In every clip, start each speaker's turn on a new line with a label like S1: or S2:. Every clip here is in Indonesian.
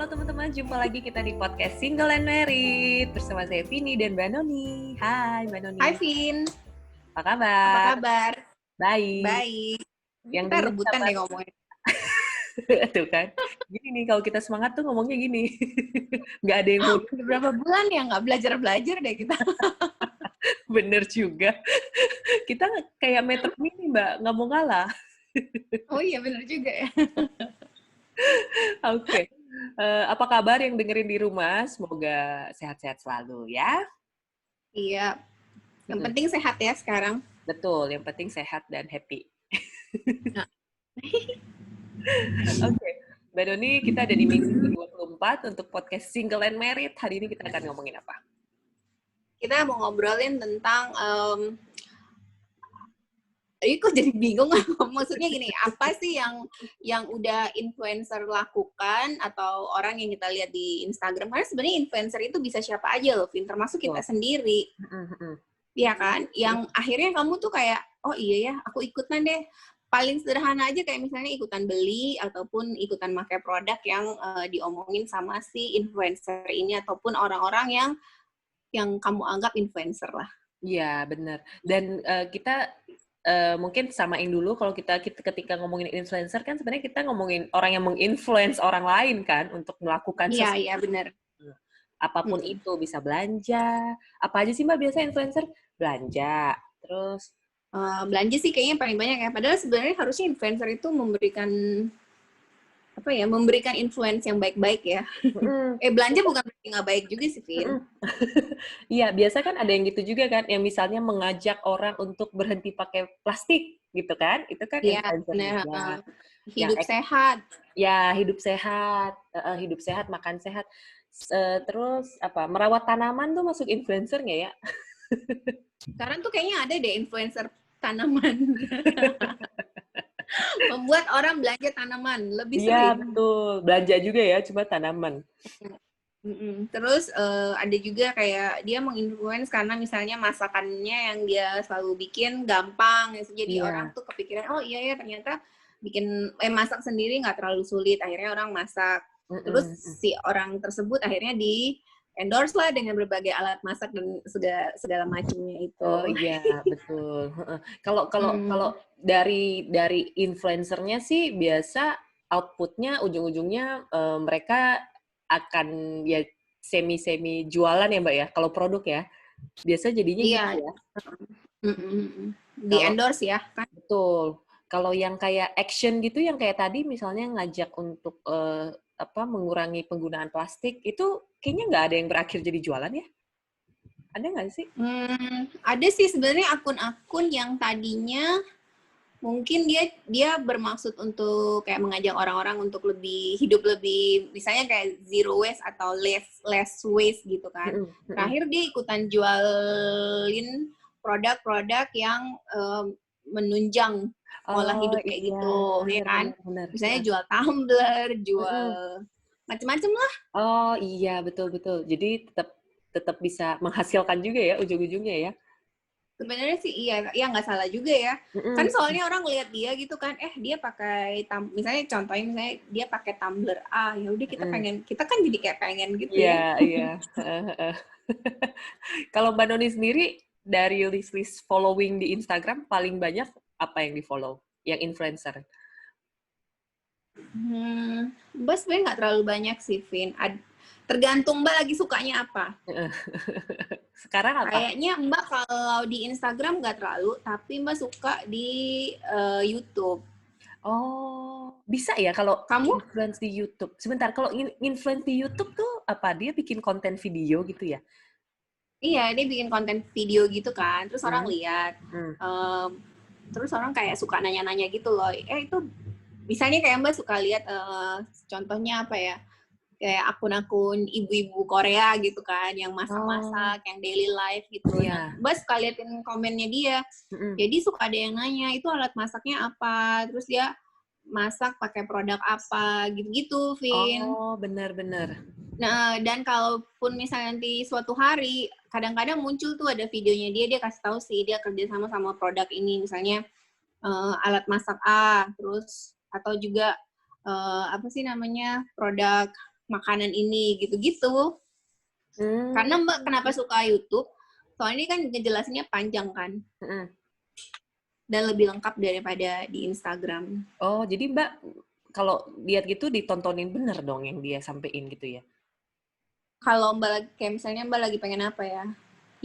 S1: Halo teman-teman, jumpa lagi kita di podcast Single and Married bersama saya Vini dan Mbak Noni. Hai Mbak Noni.
S2: Hai Vin,
S1: Apa
S2: apa
S1: kabar?
S2: kabar?
S1: Baik.
S2: Baik.
S1: Yang
S2: Kita
S1: denger
S2: rebutan
S1: kabar
S2: deh ngomongin.
S1: tuh kan. Gini nih kalau kita semangat tuh ngomongnya gini. Nggak ada yang mau.
S2: Udah berapa bulan ya nggak belajar-belajar deh kita.
S1: Bener juga. Kita kayak Metro Mini Mbak, nggak mau ngalah.
S2: Oh iya bener juga ya.
S1: Oke. Apa kabar yang dengerin di rumah? Semoga sehat-sehat selalu ya.
S2: Iya, yang penting sehat ya sekarang.
S1: Betul, yang penting sehat dan happy.
S2: Nah,
S1: Oke, Mbak Doni, kita ada di minggu ke-24 untuk podcast Single and Married. Hari ini kita akan ngomongin apa?
S2: kita mau ngobrolin tentang, kok jadi bingung. Maksudnya gini, apa sih yang udah influencer lakukan atau orang yang kita lihat di Instagram? Karena sebenarnya influencer itu bisa siapa aja loh, Vin, termasuk kita sendiri. Iya kan? Yang akhirnya kamu tuh kayak, oh iya ya, aku ikutan deh. Paling sederhana aja kayak misalnya ikutan beli ataupun ikutan pakai produk yang diomongin sama si influencer ini ataupun orang-orang yang kamu anggap influencer lah.
S1: Iya, benar. Dan kita mungkin samain dulu kalau kita ketika ngomongin influencer kan sebenarnya kita ngomongin orang yang menginfluence orang lain kan untuk melakukan
S2: Iya,
S1: sesuatu.
S2: iya benar.
S1: Apapun itu, bisa belanja. Apa aja sih Mbak biasa influencer? Belanja. Terus
S2: Belanja sih kayaknya paling banyak ya. Padahal sebenarnya harusnya influencer itu memberikan influence yang baik-baik ya. Belanja bukan berarti nggak baik juga sih, Vin.
S1: Iya, biasa kan ada yang gitu juga kan, yang misalnya mengajak orang untuk berhenti pakai plastik gitu kan, itu kan
S2: Iya,
S1: influencer
S2: benar.
S1: juga.
S2: Hidup sehat.
S1: Ya, hidup sehat, makan sehat. Terus apa? Merawat tanaman tuh masuk influencer nggak ya?
S2: Sekarang tuh kayaknya ada deh influencer tanaman. Membuat orang belanja tanaman lebih
S1: Iya,
S2: sering.
S1: betul. Belanja juga ya, cuma tanaman.
S2: Terus ada juga kayak dia menginfluence karena misalnya masakannya yang dia selalu bikin gampang, jadi orang tuh kepikiran oh iya ya ternyata bikin masak sendiri nggak terlalu sulit, akhirnya orang masak. Terus si orang tersebut akhirnya di endorse lah dengan berbagai alat masak dan segala macamnya itu.
S1: Oh iya, betul. Kalau dari influencernya sih biasa outputnya ujung-ujungnya mereka akan ya semi jualan ya Mbak ya. Kalau produk ya biasa jadinya gitu
S2: Iya.
S1: ya.
S2: Di endorse ya kan.
S1: Betul. Kalau yang kayak action gitu, yang kayak tadi misalnya ngajak untuk mengurangi penggunaan plastik, itu kayaknya nggak ada yang berakhir jadi jualan ya? Ada nggak sih?
S2: Ada sih sebenarnya akun-akun yang tadinya mungkin dia bermaksud untuk kayak mengajak orang-orang untuk hidup lebih misalnya kayak zero waste atau less waste gitu kan. Terakhir dia ikutan jualin produk-produk yang menunjang pola hidup kayak gitu, ya kan?
S1: Benar.
S2: Misalnya jual tumbler, jual macam-macam lah.
S1: Oh iya, betul. Jadi tetap bisa menghasilkan juga ya ujung-ujungnya ya.
S2: Sebenarnya sih iya, ya nggak salah juga ya. Kan soalnya orang lihat dia gitu kan, dia pakai misalnya contohnya misalnya dia pakai tumbler A, ya udah kita kan jadi kayak pengen gitu ya.
S1: Iya. Kalau Mbak Noni sendiri dari list following di Instagram paling banyak apa yang di-follow? Yang influencer?
S2: Mbak sebenarnya nggak terlalu banyak sih, Vin. Tergantung Mbak lagi sukanya apa.
S1: Sekarang apa?
S2: Kayaknya Mbak kalau di Instagram nggak terlalu, tapi Mbak suka di YouTube.
S1: Oh, bisa ya kalau
S2: Kamu?
S1: influence di YouTube. Sebentar, kalau influence di YouTube tuh apa? Dia bikin konten video gitu ya?
S2: Iya, dia bikin konten video gitu kan. Terus orang lihat. Terus orang kayak suka nanya-nanya gitu loh. Itu misalnya kayak Mbak suka lihat contohnya apa ya? Kayak akun-akun ibu-ibu Korea gitu kan, yang masak-masak, yang daily life gitu. Nah, Mbak suka liatin komennya dia. Jadi suka ada yang nanya, itu alat masaknya apa? Terus dia masak pakai produk apa? Gitu-gitu, Vin.
S1: Oh, benar.
S2: Nah, dan kalaupun misalnya nanti suatu hari, kadang-kadang muncul tuh ada videonya dia kasih tahu sih, dia kerja sama produk ini. Misalnya alat masak A, terus atau juga apa sih namanya, produk makanan ini gitu-gitu. Karena Mbak kenapa suka YouTube? Soalnya kan ngejelasinnya panjang kan. Dan lebih lengkap daripada di Instagram.
S1: Oh, jadi Mbak kalau lihat gitu ditontonin bener dong yang dia sampein gitu ya?
S2: Kalau Mbak kayak misalnya Mbak lagi pengen apa ya?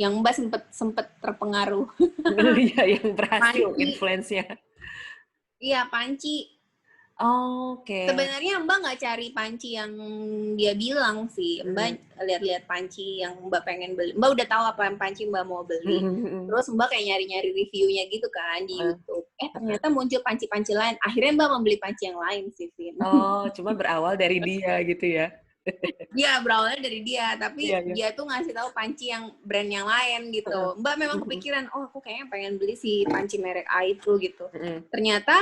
S2: Yang Mbak sempet terpengaruh.
S1: Iya, yang berhasil
S2: Panci.
S1: influence-nya.
S2: Iya, panci.
S1: Oke.
S2: Sebenarnya Mbak nggak cari panci yang dia bilang sih. Mbak lihat-lihat panci yang Mbak pengen beli. Mbak udah tahu apa yang panci Mbak mau beli. Terus Mbak kayak nyari-nyari reviewnya gitu kan di YouTube. Ternyata muncul panci-panci lain. Akhirnya Mbak membeli panci yang lain sih, Vin.
S1: Oh, cuma berawal dari dia gitu ya?
S2: Dia berawalnya dari dia, tapi
S1: Iya, iya.
S2: dia tuh ngasih tahu panci yang brand yang lain gitu. Mbak memang kepikiran, oh aku kayaknya pengen beli si panci merek A itu gitu. Ternyata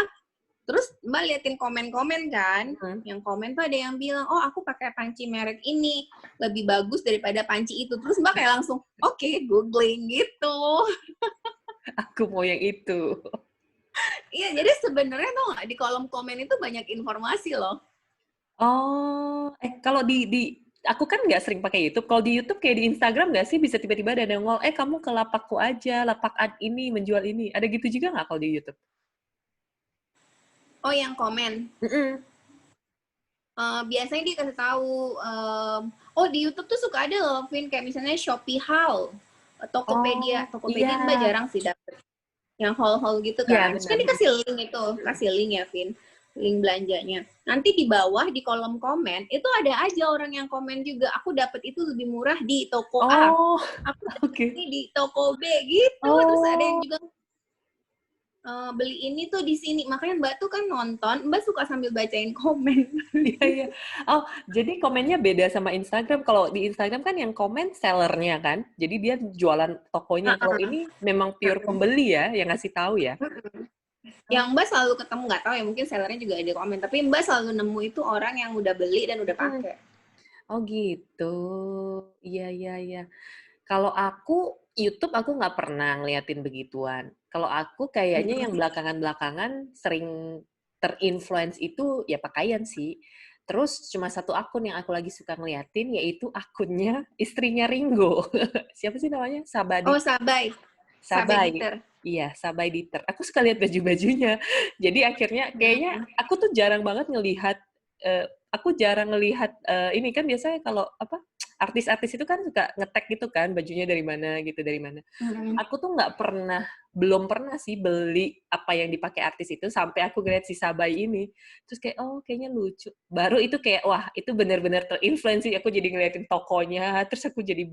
S2: terus Mbak liatin komen-komen kan, yang komen tuh ada yang bilang, oh aku pakai panci merek ini lebih bagus daripada panci itu. Terus Mbak kayak langsung, oke, googling gitu.
S1: Aku mau yang itu.
S2: Iya, jadi sebenarnya tuh di kolom komen itu banyak informasi loh.
S1: Oh, kalau aku kan nggak sering pakai YouTube. Kalau di YouTube kayak di Instagram nggak sih bisa tiba-tiba ada yang nongol, kamu ke lapakku aja, lapak ini menjual ini. Ada gitu juga nggak kalau di YouTube?
S2: Oh, yang komen. Biasanya dia kasih tahu, oh di YouTube tuh suka ada loh, Vin, kayak misalnya Shopee Haul, Tokopedia. Tokopedia
S1: Iya.
S2: Mbak jarang sih dapet. Yang haul-haul gitu
S1: Iya,
S2: kan. Terus kan
S1: benar.
S2: dikasih link itu, kasih link ya, Vin. Link belanjanya. Nanti di bawah, di kolom komen, itu ada aja orang yang komen juga, aku dapat itu lebih murah di toko A.
S1: Oh,
S2: Aku dapat
S1: oke.
S2: ini di toko B gitu. Terus ada yang juga beli ini tuh di sini. Makanya Mbak tuh kan nonton, Mbak suka sambil bacain komen.
S1: Iya, iya. Oh, jadi komennya beda sama Instagram. Kalau di Instagram kan yang komen sellernya kan. Jadi dia jualan tokonya. Kalau ini memang pure pembeli ya, yang ngasih tahu ya.
S2: Yang Mbak selalu ketemu, nggak tahu ya, mungkin sellernya juga ada komen. Tapi Mbak selalu nemu itu orang yang udah beli dan udah pakai.
S1: Oh gitu. Iya, iya, iya. Kalau aku, YouTube aku nggak pernah ngeliatin begituan. Kalau aku kayaknya yang belakangan-belakangan sering terinfluence itu ya pakaian sih. Terus cuma satu akun yang aku lagi suka ngeliatin, yaitu akunnya istrinya Ringo. Siapa sih namanya?
S2: Oh, Sabai. Sabai
S1: Sabai.
S2: Diter.
S1: Iya, Sabai Diter. Aku suka lihat baju-bajunya. Jadi akhirnya kayaknya aku tuh jarang banget ngelihat ini kan biasanya kalau apa artis-artis itu kan suka nge-tag gitu kan bajunya dari mana gitu dari mana. Aku tuh belum pernah sih beli apa yang dipakai artis itu sampai aku ngeliat si Sabai ini. Terus kayak oh kayaknya lucu. Baru itu kayak wah itu benar-benar terinfluence aku jadi ngeliatin tokonya, terus aku jadi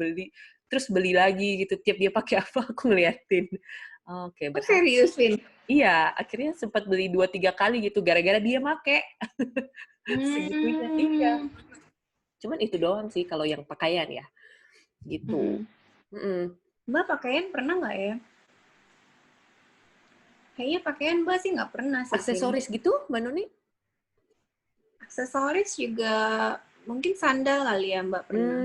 S1: terus beli lagi gitu. Tiap dia pakai apa aku ngeliatin. Oke,
S2: Oh, serius, Vin?
S1: Iya, akhirnya sempat beli 2-3 kali gitu gara-gara dia make. Segitunya. Iya. Cuman itu doang sih kalau yang pakaian ya. Gitu.
S2: Mbak pakaian pernah nggak ya? Kayaknya pakaian Mbak sih nggak pernah sih.
S1: Aksesoris gitu, Mbak Nuni?
S2: Aksesoris juga mungkin sandal kali ya Mbak pernah.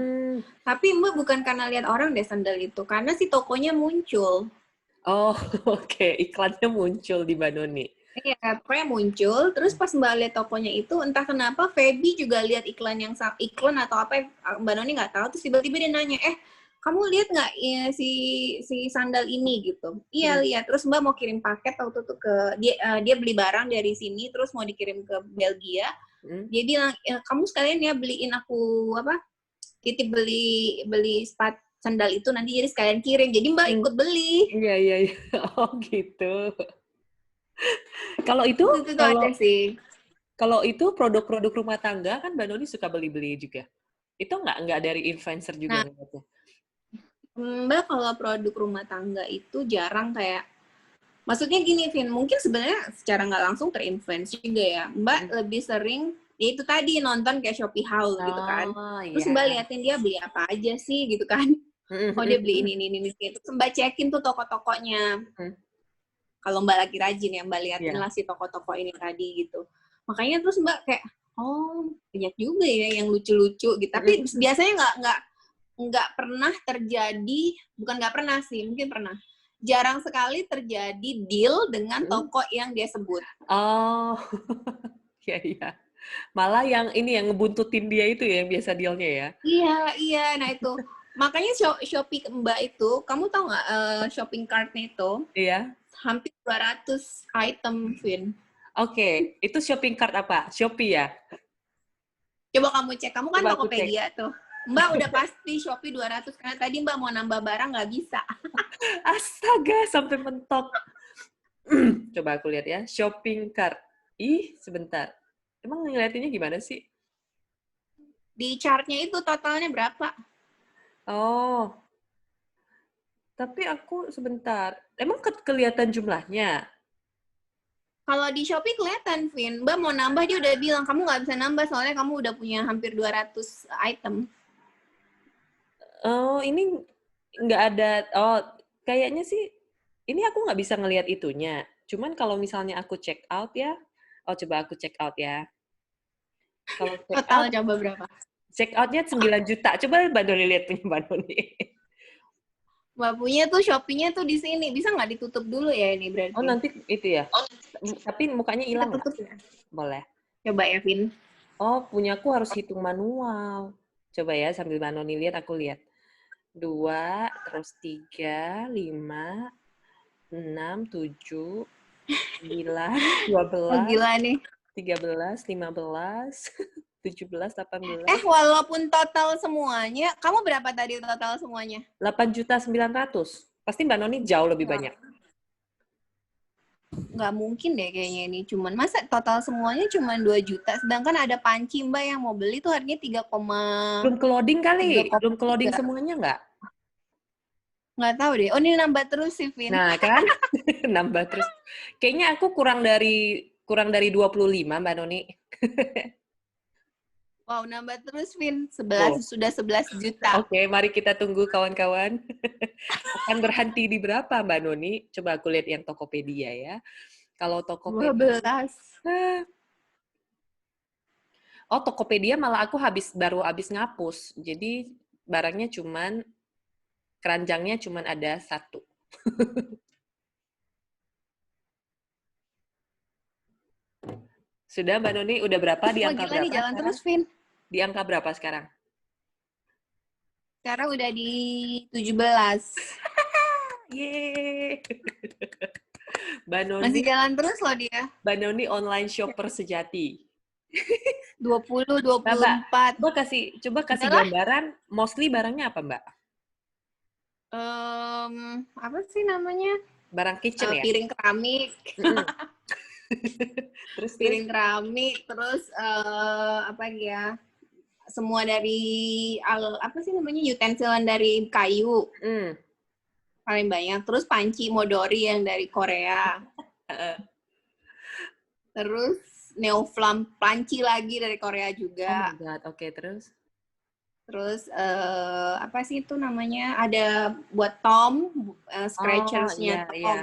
S2: Tapi Mbak bukan karena lihat orang deh sandal itu, karena si tokonya muncul.
S1: Oh, oke. Iklannya muncul di Mbak Nuni.
S2: Iya, pokoknya muncul. Terus pas Mbak lihat tokonya itu, entah kenapa Feby juga lihat iklan atau apa, Mbak Noni nggak tahu. Terus tiba-tiba dia nanya, kamu lihat nggak ya, si sandal ini gitu? Iya lihat. Terus Mbak mau kirim paket waktu itu ke dia beli barang dari sini, terus mau dikirim ke Belgia. Dia bilang, kamu sekalian ya beliin aku titip beli sandal itu nanti jadi sekalian kirim. Jadi Mbak ikut beli.
S1: Iya, iya, iya. Oh gitu. Kalau itu
S2: ada sih.
S1: Kalau itu produk-produk rumah tangga kan Mbak Noni suka beli-beli juga. Itu nggak dari influencer juga ngeliatnya?
S2: Mbak kalau produk rumah tangga itu jarang kayak, maksudnya gini, Vin, mungkin sebenarnya secara nggak langsung terinfluence juga ya. Mbak lebih sering, ya itu tadi, nonton kayak Shopee Haul gitu kan. Terus Mbak liatin dia beli apa aja sih gitu kan. Oh dia beli ini. Terus Mbak cekin tuh toko-tokonya. Kalau Mbak lagi rajin ya, Mbak liatin lah si toko-toko ini tadi gitu. Makanya terus Mbak kayak, oh banyak juga ya yang lucu-lucu gitu. Tapi biasanya nggak pernah terjadi, bukan nggak pernah sih, mungkin pernah. Jarang sekali terjadi deal dengan toko yang dia sebut.
S1: Oh, iya. Malah yang ini yang ngebuntutin dia itu ya, yang biasa dealnya ya.
S2: Iya, iya. Nah itu. Makanya Shopee Mbak itu, kamu tahu nggak shopping cart-nya itu
S1: Iya.
S2: hampir 200 item, Vin.
S1: Oke, itu shopping cart apa? Shopee ya?
S2: Coba kamu cek, kamu kan
S1: Coba aku cek.
S2: Tokopedia tuh. Mbak udah pasti Shopee 200 karena tadi Mbak mau nambah barang nggak bisa.
S1: Astaga, sampai mentok. Coba aku lihat ya, shopping cart. Ih, sebentar. Emang ngeliatinnya gimana sih?
S2: Di chart-nya itu totalnya berapa?
S1: Oh, tapi aku sebentar. Emang kelihatan jumlahnya?
S2: Kalau di Shopee kelihatan, Vin. Mbak mau nambah, dia udah bilang, kamu nggak bisa nambah soalnya kamu udah punya hampir 200 item.
S1: Oh, ini nggak ada. Oh, kayaknya sih ini aku nggak bisa ngelihat itunya. Cuman kalau misalnya aku check out ya, oh coba aku check out ya. Kalau
S2: Total coba berapa?
S1: check outnya 9 juta. Coba Mbak Doni lihat punya Mbak Doni.
S2: Mbak punya tuh Shopee-nya tuh di sini. Bisa nggak ditutup dulu ya ini
S1: Oh,
S2: berarti?
S1: nanti itu ya. Tapi mukanya
S2: Kita
S1: hilang nggak?
S2: tutup ya.
S1: Boleh.
S2: Coba ya, Vin.
S1: Oh, punyaku harus hitung manual. Coba ya, sambil Mbak Noni lihat, aku lihat. 2, terus 3, 5, 6, 7, 9,
S2: Oh
S1: 12,
S2: gila nih.
S1: 13, 15, 17, 18.
S2: Walaupun total semuanya, kamu berapa tadi total semuanya?
S1: 8.900.000. Pasti Mbak Noni jauh lebih banyak.
S2: Nggak mungkin deh kayaknya ini. Cuman masa total semuanya cuma 2 juta. Sedangkan ada panci Mbak yang mau beli tuh harganya 3,
S1: Belum ke loading kali? Belum ke loading
S2: 3,3.
S1: semuanya nggak?
S2: Nggak tahu deh. Oh ini nambah terus sih, Vin.
S1: Nah, kan? Nambah terus. Kayaknya aku kurang dari 25, Mbak Noni.
S2: Wow, nambah terus, Vin.
S1: Tuh.
S2: Sudah 11 juta.
S1: Oke, mari kita tunggu kawan-kawan. Akan berhenti di berapa, Mbak Noni? Coba aku lihat yang Tokopedia ya. Kalau Tokopedia...
S2: 12.
S1: Oh, Tokopedia malah aku baru habis ngapus. Jadi barangnya keranjangnya cuman ada 1. Sudah, Mbak Noni, udah berapa? Di
S2: Wah,
S1: angka
S2: gila nih
S1: berapa
S2: jalan
S1: sekarang?
S2: terus, Vin.
S1: Di angka berapa sekarang?
S2: Sekarang udah di 17.
S1: Yeay! Mbak
S2: Masih
S1: Noni,
S2: jalan terus loh dia.
S1: Mbak Noni online shopper sejati.
S2: 20,
S1: Mbak,
S2: 24.
S1: coba kasih
S2: Udahlah.
S1: gambaran, mostly barangnya apa, Mbak?
S2: Apa sih namanya?
S1: Barang kitchen ya?
S2: Piring keramik.
S1: Terus
S2: Piring keramik, terus apa ya? Semua dari apa sih namanya? Utensilan dari kayu. Paling banyak. Terus panci modori yang dari Korea. Terus Neoflam panci lagi dari Korea juga.
S1: Oh my God, oke, terus?
S2: Terus apa sih itu namanya? Ada buat Tom, scratchersnya
S1: iya,
S2: Tom.
S1: iya.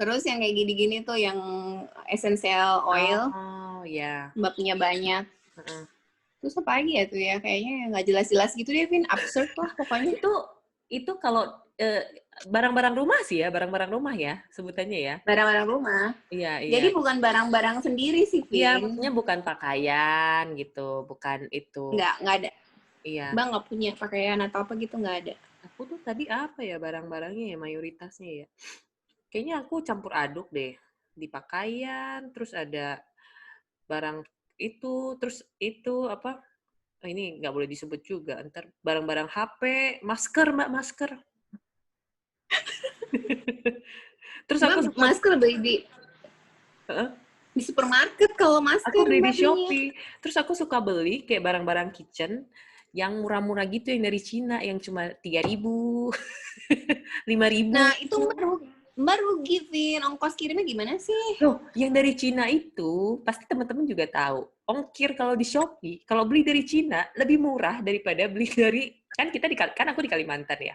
S2: Terus yang kayak gini-gini tuh yang essential oil.
S1: Oh, iya.
S2: Mbak punya banyak. Terus apa lagi ya tuh ya? Kayaknya nggak jelas-jelas gitu deh, Vin. Absurd lah pokoknya.
S1: Itu kalau barang-barang rumah sih ya, barang-barang rumah ya sebutannya ya.
S2: Barang-barang rumah.
S1: Iya, iya.
S2: Jadi bukan barang-barang sendiri sih, Vin.
S1: Iya, maksudnya bukan pakaian gitu, bukan itu.
S2: Nggak ada.
S1: Iya.
S2: Mbak nggak punya pakaian atau apa gitu, nggak ada.
S1: Aku tuh tadi apa ya barang-barangnya ya, mayoritasnya ya. Kayaknya aku campur aduk deh. Di pakaian, terus ada barang itu, terus itu apa? Ini nggak boleh disebut juga. Ntar barang-barang HP, masker, Mbak, masker. Terus aku
S2: masker beli di supermarket kalau masker.
S1: Aku beli di Shopee. Terus aku suka beli kayak barang-barang kitchen yang murah-murah gitu yang dari Cina yang cuma 3.000, 5.000.
S2: Nah, itu Mbak rugi, Vin. Ongkos kirimnya gimana sih?
S1: Loh, yang dari Cina itu pasti teman-teman juga tahu. Ongkir kalau di Shopee, kalau beli dari Cina lebih murah daripada beli dari kan aku di Kalimantan ya.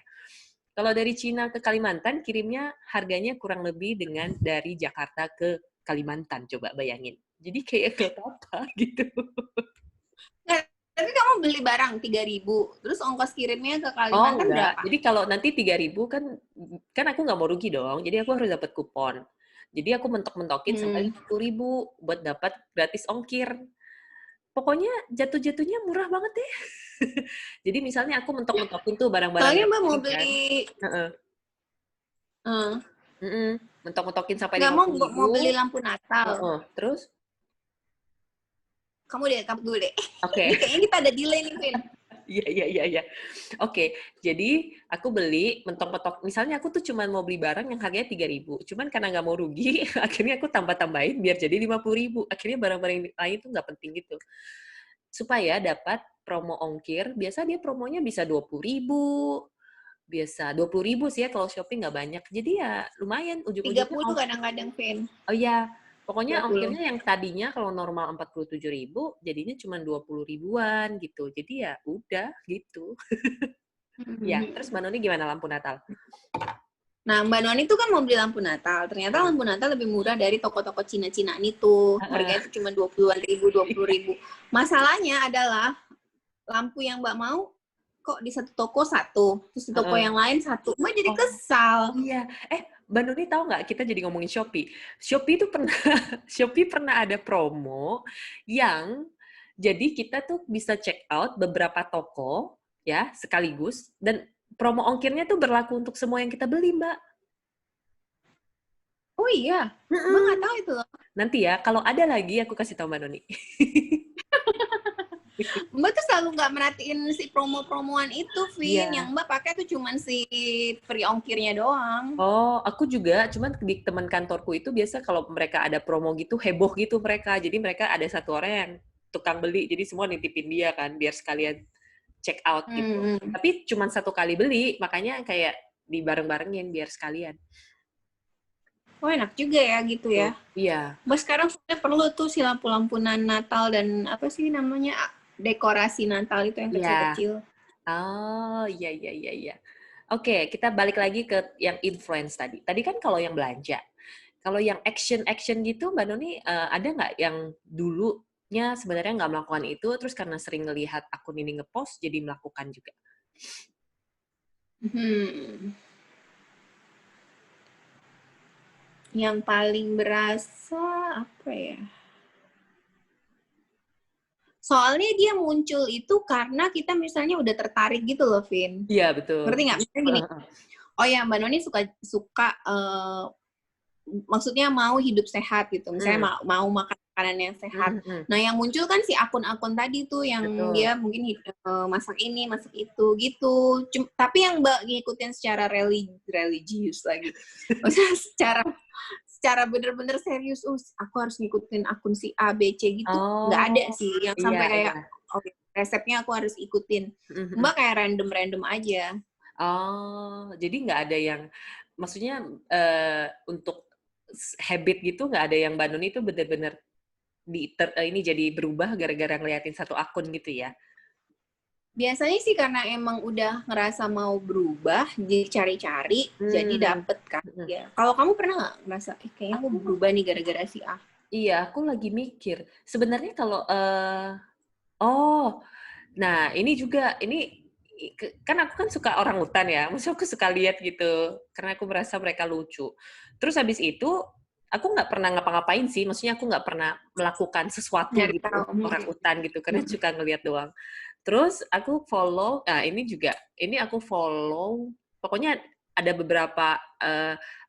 S1: Kalau dari Cina ke Kalimantan kirimnya harganya kurang lebih dengan dari Jakarta ke Kalimantan, coba bayangin. Jadi kayak gak apa-apa gitu.
S2: Nah, tapi kamu beli barang 3.000, terus ongkos kirimnya ke Kalimantan berapa?
S1: Jadi kalau nanti 3.000 kan aku nggak mau rugi dong. Jadi aku harus dapat kupon. Jadi aku mentok-mentokin sampai 50.000 buat dapat gratis ongkir. Pokoknya jatuh-jatuhnya murah banget deh. Jadi misalnya aku mentok-mentokin tuh barang-barang
S2: Soalnya
S1: yang
S2: Mbak mau
S1: penting kan.
S2: beli,
S1: Heeh. Mentok-mentokin sampai
S2: nggak
S1: lima
S2: mau
S1: puluh
S2: mau
S1: ribu.
S2: beli lampu Natal.
S1: Heeh. Terus?
S2: Kamu dulu deh.
S1: Oke.
S2: Ini kayaknya kita ada delay nih, Vin.
S1: Iya. Oke, jadi aku beli mentok-mentok. Misalnya aku tuh cuman mau beli barang yang harganya 3.000. Cuman karena nggak mau rugi, akhirnya aku tambah-tambahin biar jadi 50.000. Akhirnya barang-barang yang lain tuh nggak penting gitu. Supaya dapat promo ongkir, biasa dia promonya bisa 20.000. Biasa 20.000 sih ya kalau shopping nggak banyak. Jadi ya lumayan, ujung-ujungnya
S2: 30 kadang-kadang, Vin.
S1: oh iya, pokoknya
S2: 30.
S1: ongkirnya yang tadinya kalau normal 47.000, jadinya cuma 20 ribuan gitu. Jadi ya udah gitu. Ya, terus Mbak Noni gimana lampu Natal?
S2: Nah, Mbak Noni tuh kan mau beli lampu Natal. Ternyata lampu Natal lebih murah dari toko-toko Cina-Cinaan itu. Harganya itu cuma 20-an ribu, 20 ribu. Masalahnya adalah lampu yang Mbak mau kok di satu toko satu, terus di toko yang lain satu. Mbak jadi
S1: Oh,
S2: kesal.
S1: iya. Mbak Nuni tahu nggak, kita jadi ngomongin Shopee. Shopee itu pernah Shopee pernah ada promo yang jadi kita tuh bisa check out beberapa toko ya sekaligus dan promo ongkirnya tuh berlaku untuk semua yang kita beli, Mbak.
S2: Oh iya, Mbak nggak tahu itu loh.
S1: Nanti ya, kalau ada lagi aku kasih tahu Mbak Noni.
S2: Mbak tuh selalu nggak merhatiin si promo-promoan itu, Vin.
S1: Iya.
S2: Yang Mbak pakai tuh cuman si free ongkirnya doang.
S1: Oh, aku juga, cuman di teman kantorku itu biasa kalau mereka ada promo gitu, heboh gitu mereka. Jadi mereka ada satu orang yang tukang beli, jadi semua nitipin dia kan, biar sekalian check out gitu. Tapi cuman satu kali beli, makanya kayak dibareng-barengin biar sekalian.
S2: Oh enak juga ya gitu ya.
S1: Iya.
S2: Mbak sekarang sebenarnya perlu tuh si lampu-lampu Natal dan apa sih namanya dekorasi Natal itu yang
S1: Iya.
S2: kecil-kecil.
S1: Oh, iya. Oke, kita balik lagi ke yang influence tadi. Tadi kan kalau yang belanja. Kalau yang action gitu, Mbak Noni, ada nggak yang dulunya sebenarnya nggak melakukan itu, terus karena sering ngelihat akun ini ngepost, jadi melakukan juga?
S2: Yang paling berasa apa ya? Soalnya dia muncul itu karena kita misalnya udah tertarik gitu loh, Vin.
S1: Iya, betul.
S2: Ngerti nggak? Misalnya gini, oh ya Mbak Noni suka maksudnya mau hidup sehat gitu. Misalnya mau makan makanan yang sehat. Nah, yang muncul kan si akun-akun tadi tuh yang
S1: Betul.
S2: dia mungkin masak ini, masak itu gitu. Tapi yang Mbak ngikutin secara religius lagi. Maksudnya secara bener-bener serius, aku harus ngikutin akun si A, B, C gitu. Nggak ada sih yang sampai kayak resepnya aku harus ikutin. Mbak kayak random-random aja.
S1: Oh, jadi nggak ada yang, maksudnya untuk habit gitu nggak ada yang Mbak Nuni itu benar-benar ini jadi berubah gara-gara ngeliatin satu akun gitu ya?
S2: Biasanya sih karena emang udah ngerasa mau berubah, dicari-cari, jadi dapet kan. Ya. Kalau kamu pernah nggak ngerasa, kayaknya aku berubah nih gara-gara si A?
S1: Iya, aku lagi mikir. Sebenarnya kalau, nah ini juga, kan aku kan suka orang hutan ya, maksudnya aku suka lihat gitu, karena aku merasa mereka lucu. Terus habis itu, aku nggak pernah ngapa-ngapain sih, maksudnya aku nggak pernah melakukan sesuatu
S2: Nyari
S1: gitu,
S2: tahu.
S1: orang hutan gitu, karena suka ngelihat doang. Terus aku follow, ini aku follow, pokoknya ada beberapa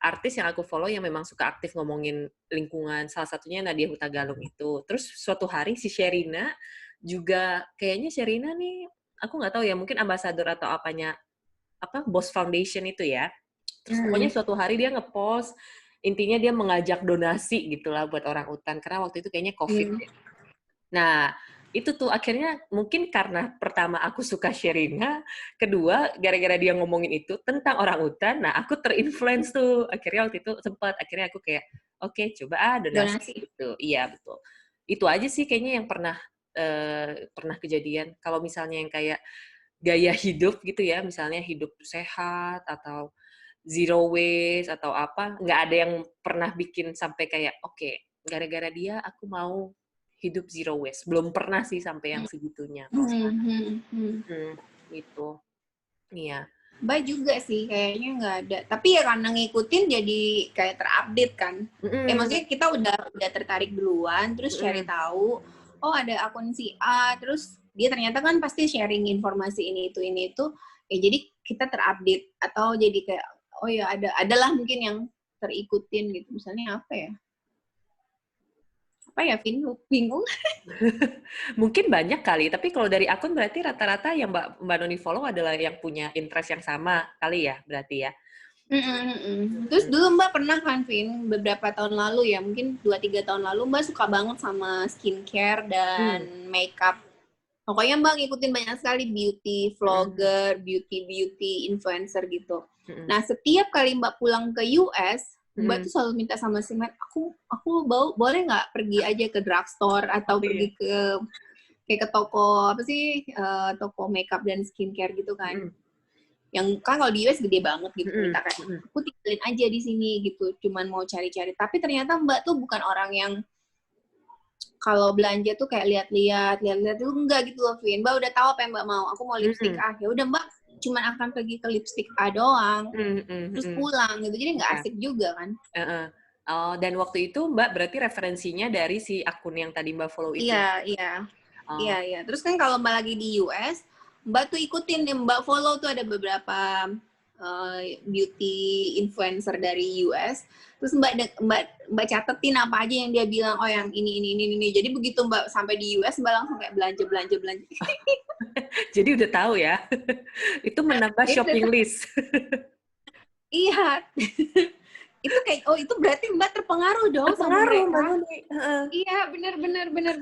S1: artis yang aku follow yang memang suka aktif ngomongin lingkungan, salah satunya Nadia Hutagalung itu. Terus suatu hari si Sherina juga, kayaknya Sherina nih, aku nggak tahu ya, mungkin ambasador atau apanya, Boss Foundation itu ya. Terus pokoknya suatu hari dia ngepost, intinya dia mengajak donasi gitulah buat orang hutan, karena waktu itu kayaknya COVID. Nah, itu tuh akhirnya mungkin karena pertama aku suka Sherina, kedua gara-gara dia ngomongin itu tentang orang hutan, nah aku terinfluence tuh. Akhirnya waktu itu sempat, akhirnya aku kayak, oke, coba donasi gitu. Iya, betul. Itu aja sih kayaknya yang pernah kejadian. Kalau misalnya yang kayak gaya hidup gitu ya, misalnya hidup sehat atau zero waste atau apa, nggak ada yang pernah bikin sampai kayak, oke, gara-gara dia aku mau hidup zero waste. Belum pernah sih sampai yang segitunya. Gitu. Iya.
S2: Mbak juga sih kayaknya nggak ada. Tapi ya karena ngikutin jadi kayak terupdate kan.
S1: Mm-mm.
S2: Maksudnya kita udah tertarik duluan, terus cari
S1: Mm-mm.
S2: tahu, oh ada akun si A, terus dia ternyata kan pasti sharing informasi ini itu. Ya jadi kita terupdate atau jadi kayak oh ya adalah mungkin yang terikutin gitu. Misalnya apa ya? Apa ya, Vin? Bingung.
S1: Mungkin banyak kali, tapi kalau dari akun berarti rata-rata yang Mbak Noni follow adalah yang punya interest yang sama kali ya, berarti ya.
S2: Terus dulu Mbak pernah kan, Vin, beberapa tahun lalu ya, mungkin 2-3 tahun lalu Mbak suka banget sama skincare
S1: Hmm.
S2: dan makeup. Pokoknya Mbak ngikutin banyak sekali beauty
S1: Hmm.
S2: vlogger, beauty influencer gitu.
S1: Hmm.
S2: Nah, setiap kali Mbak pulang ke US, Mbak
S1: Hmm.
S2: tuh selalu minta sama si Matt, aku boleh nggak pergi aja ke drugstore
S1: Oh
S2: atau
S1: iya.
S2: pergi ke kayak ke toko apa sih, toko makeup dan skincare gitu kan.
S1: Hmm.
S2: Yang kan kalau di US gede banget gitu,
S1: Hmm.
S2: minta kayak
S1: Hmm.
S2: aku tinggalin aja di sini gitu, cuman mau cari-cari. Tapi ternyata Mbak tuh bukan orang yang kalau belanja tuh kayak lihat-lihat tuh enggak gitu loh, Vin. Mbak udah tahu apa yang Mbak mau. Aku mau lipstick
S1: Hmm.
S2: A. Ya udah Mbak cuman akan pergi ke lipstick A doang,
S1: Hmm. Hmm.
S2: terus
S1: Hmm.
S2: pulang gitu. Jadi nggak
S1: Ya.
S2: asik juga kan.
S1: Uh-uh. Oh, dan waktu itu Mbak berarti referensinya dari si akun yang tadi Mbak follow itu.
S2: Iya, iya. Iya,
S1: Oh.
S2: iya. Terus kan kalau Mbak lagi di US, Mbak tuh ikutin nih, Mbak follow tuh ada beberapa beauty influencer dari US. Terus Mbak catetin apa aja yang dia bilang, oh yang ini. Jadi begitu Mbak sampai di US, Mbak langsung kayak belanja.
S1: Jadi udah tahu ya. Itu menambah
S2: Jadi udah
S1: shopping list.
S2: iya. Itu kayak oh itu berarti Mbak terpengaruh dong sama
S1: Terpengaruh Mbak
S2: mereka.
S1: Nuni. Heeh.
S2: Iya, benar. Bentar,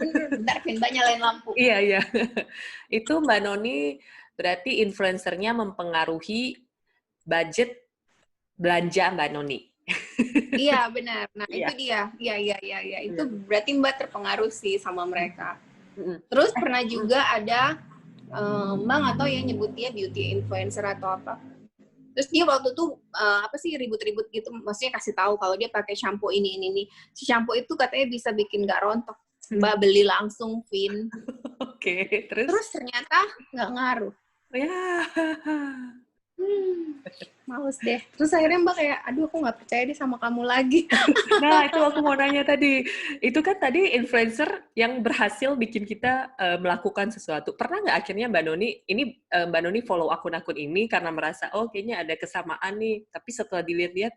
S2: Vin, Mbak nyalain lampu.
S1: Iya, iya. Itu Mbak Noni berarti influencernya mempengaruhi budget belanja Mbak Noni.
S2: Iya, benar. Nah, itu
S1: Iya.
S2: dia. Iya. Itu
S1: Iya.
S2: berarti Mbak terpengaruh sih sama mereka.
S1: Mm-mm.
S2: Terus pernah juga ada Mbak nggak tahu ya nyebutnya beauty influencer atau apa. Terus dia waktu tuh apa sih ribut-ribut gitu, maksudnya kasih tahu kalau dia pakai shampoo ini. Si shampoo itu katanya bisa bikin nggak rontok. Mbak beli langsung, Vin.
S1: Oke, terus?
S2: Terus ternyata nggak ngaruh.
S1: Ya.
S2: Males deh. Terus akhirnya Mbak kayak, aduh aku nggak percaya deh sama kamu lagi.
S1: Nah, itu aku mau nanya tadi. Itu kan tadi influencer yang berhasil bikin kita melakukan sesuatu. Pernah nggak akhirnya Mbak Noni, Mbak Noni follow akun-akun ini karena merasa, oh kayaknya ada kesamaan nih. Tapi setelah dilihat-lihat,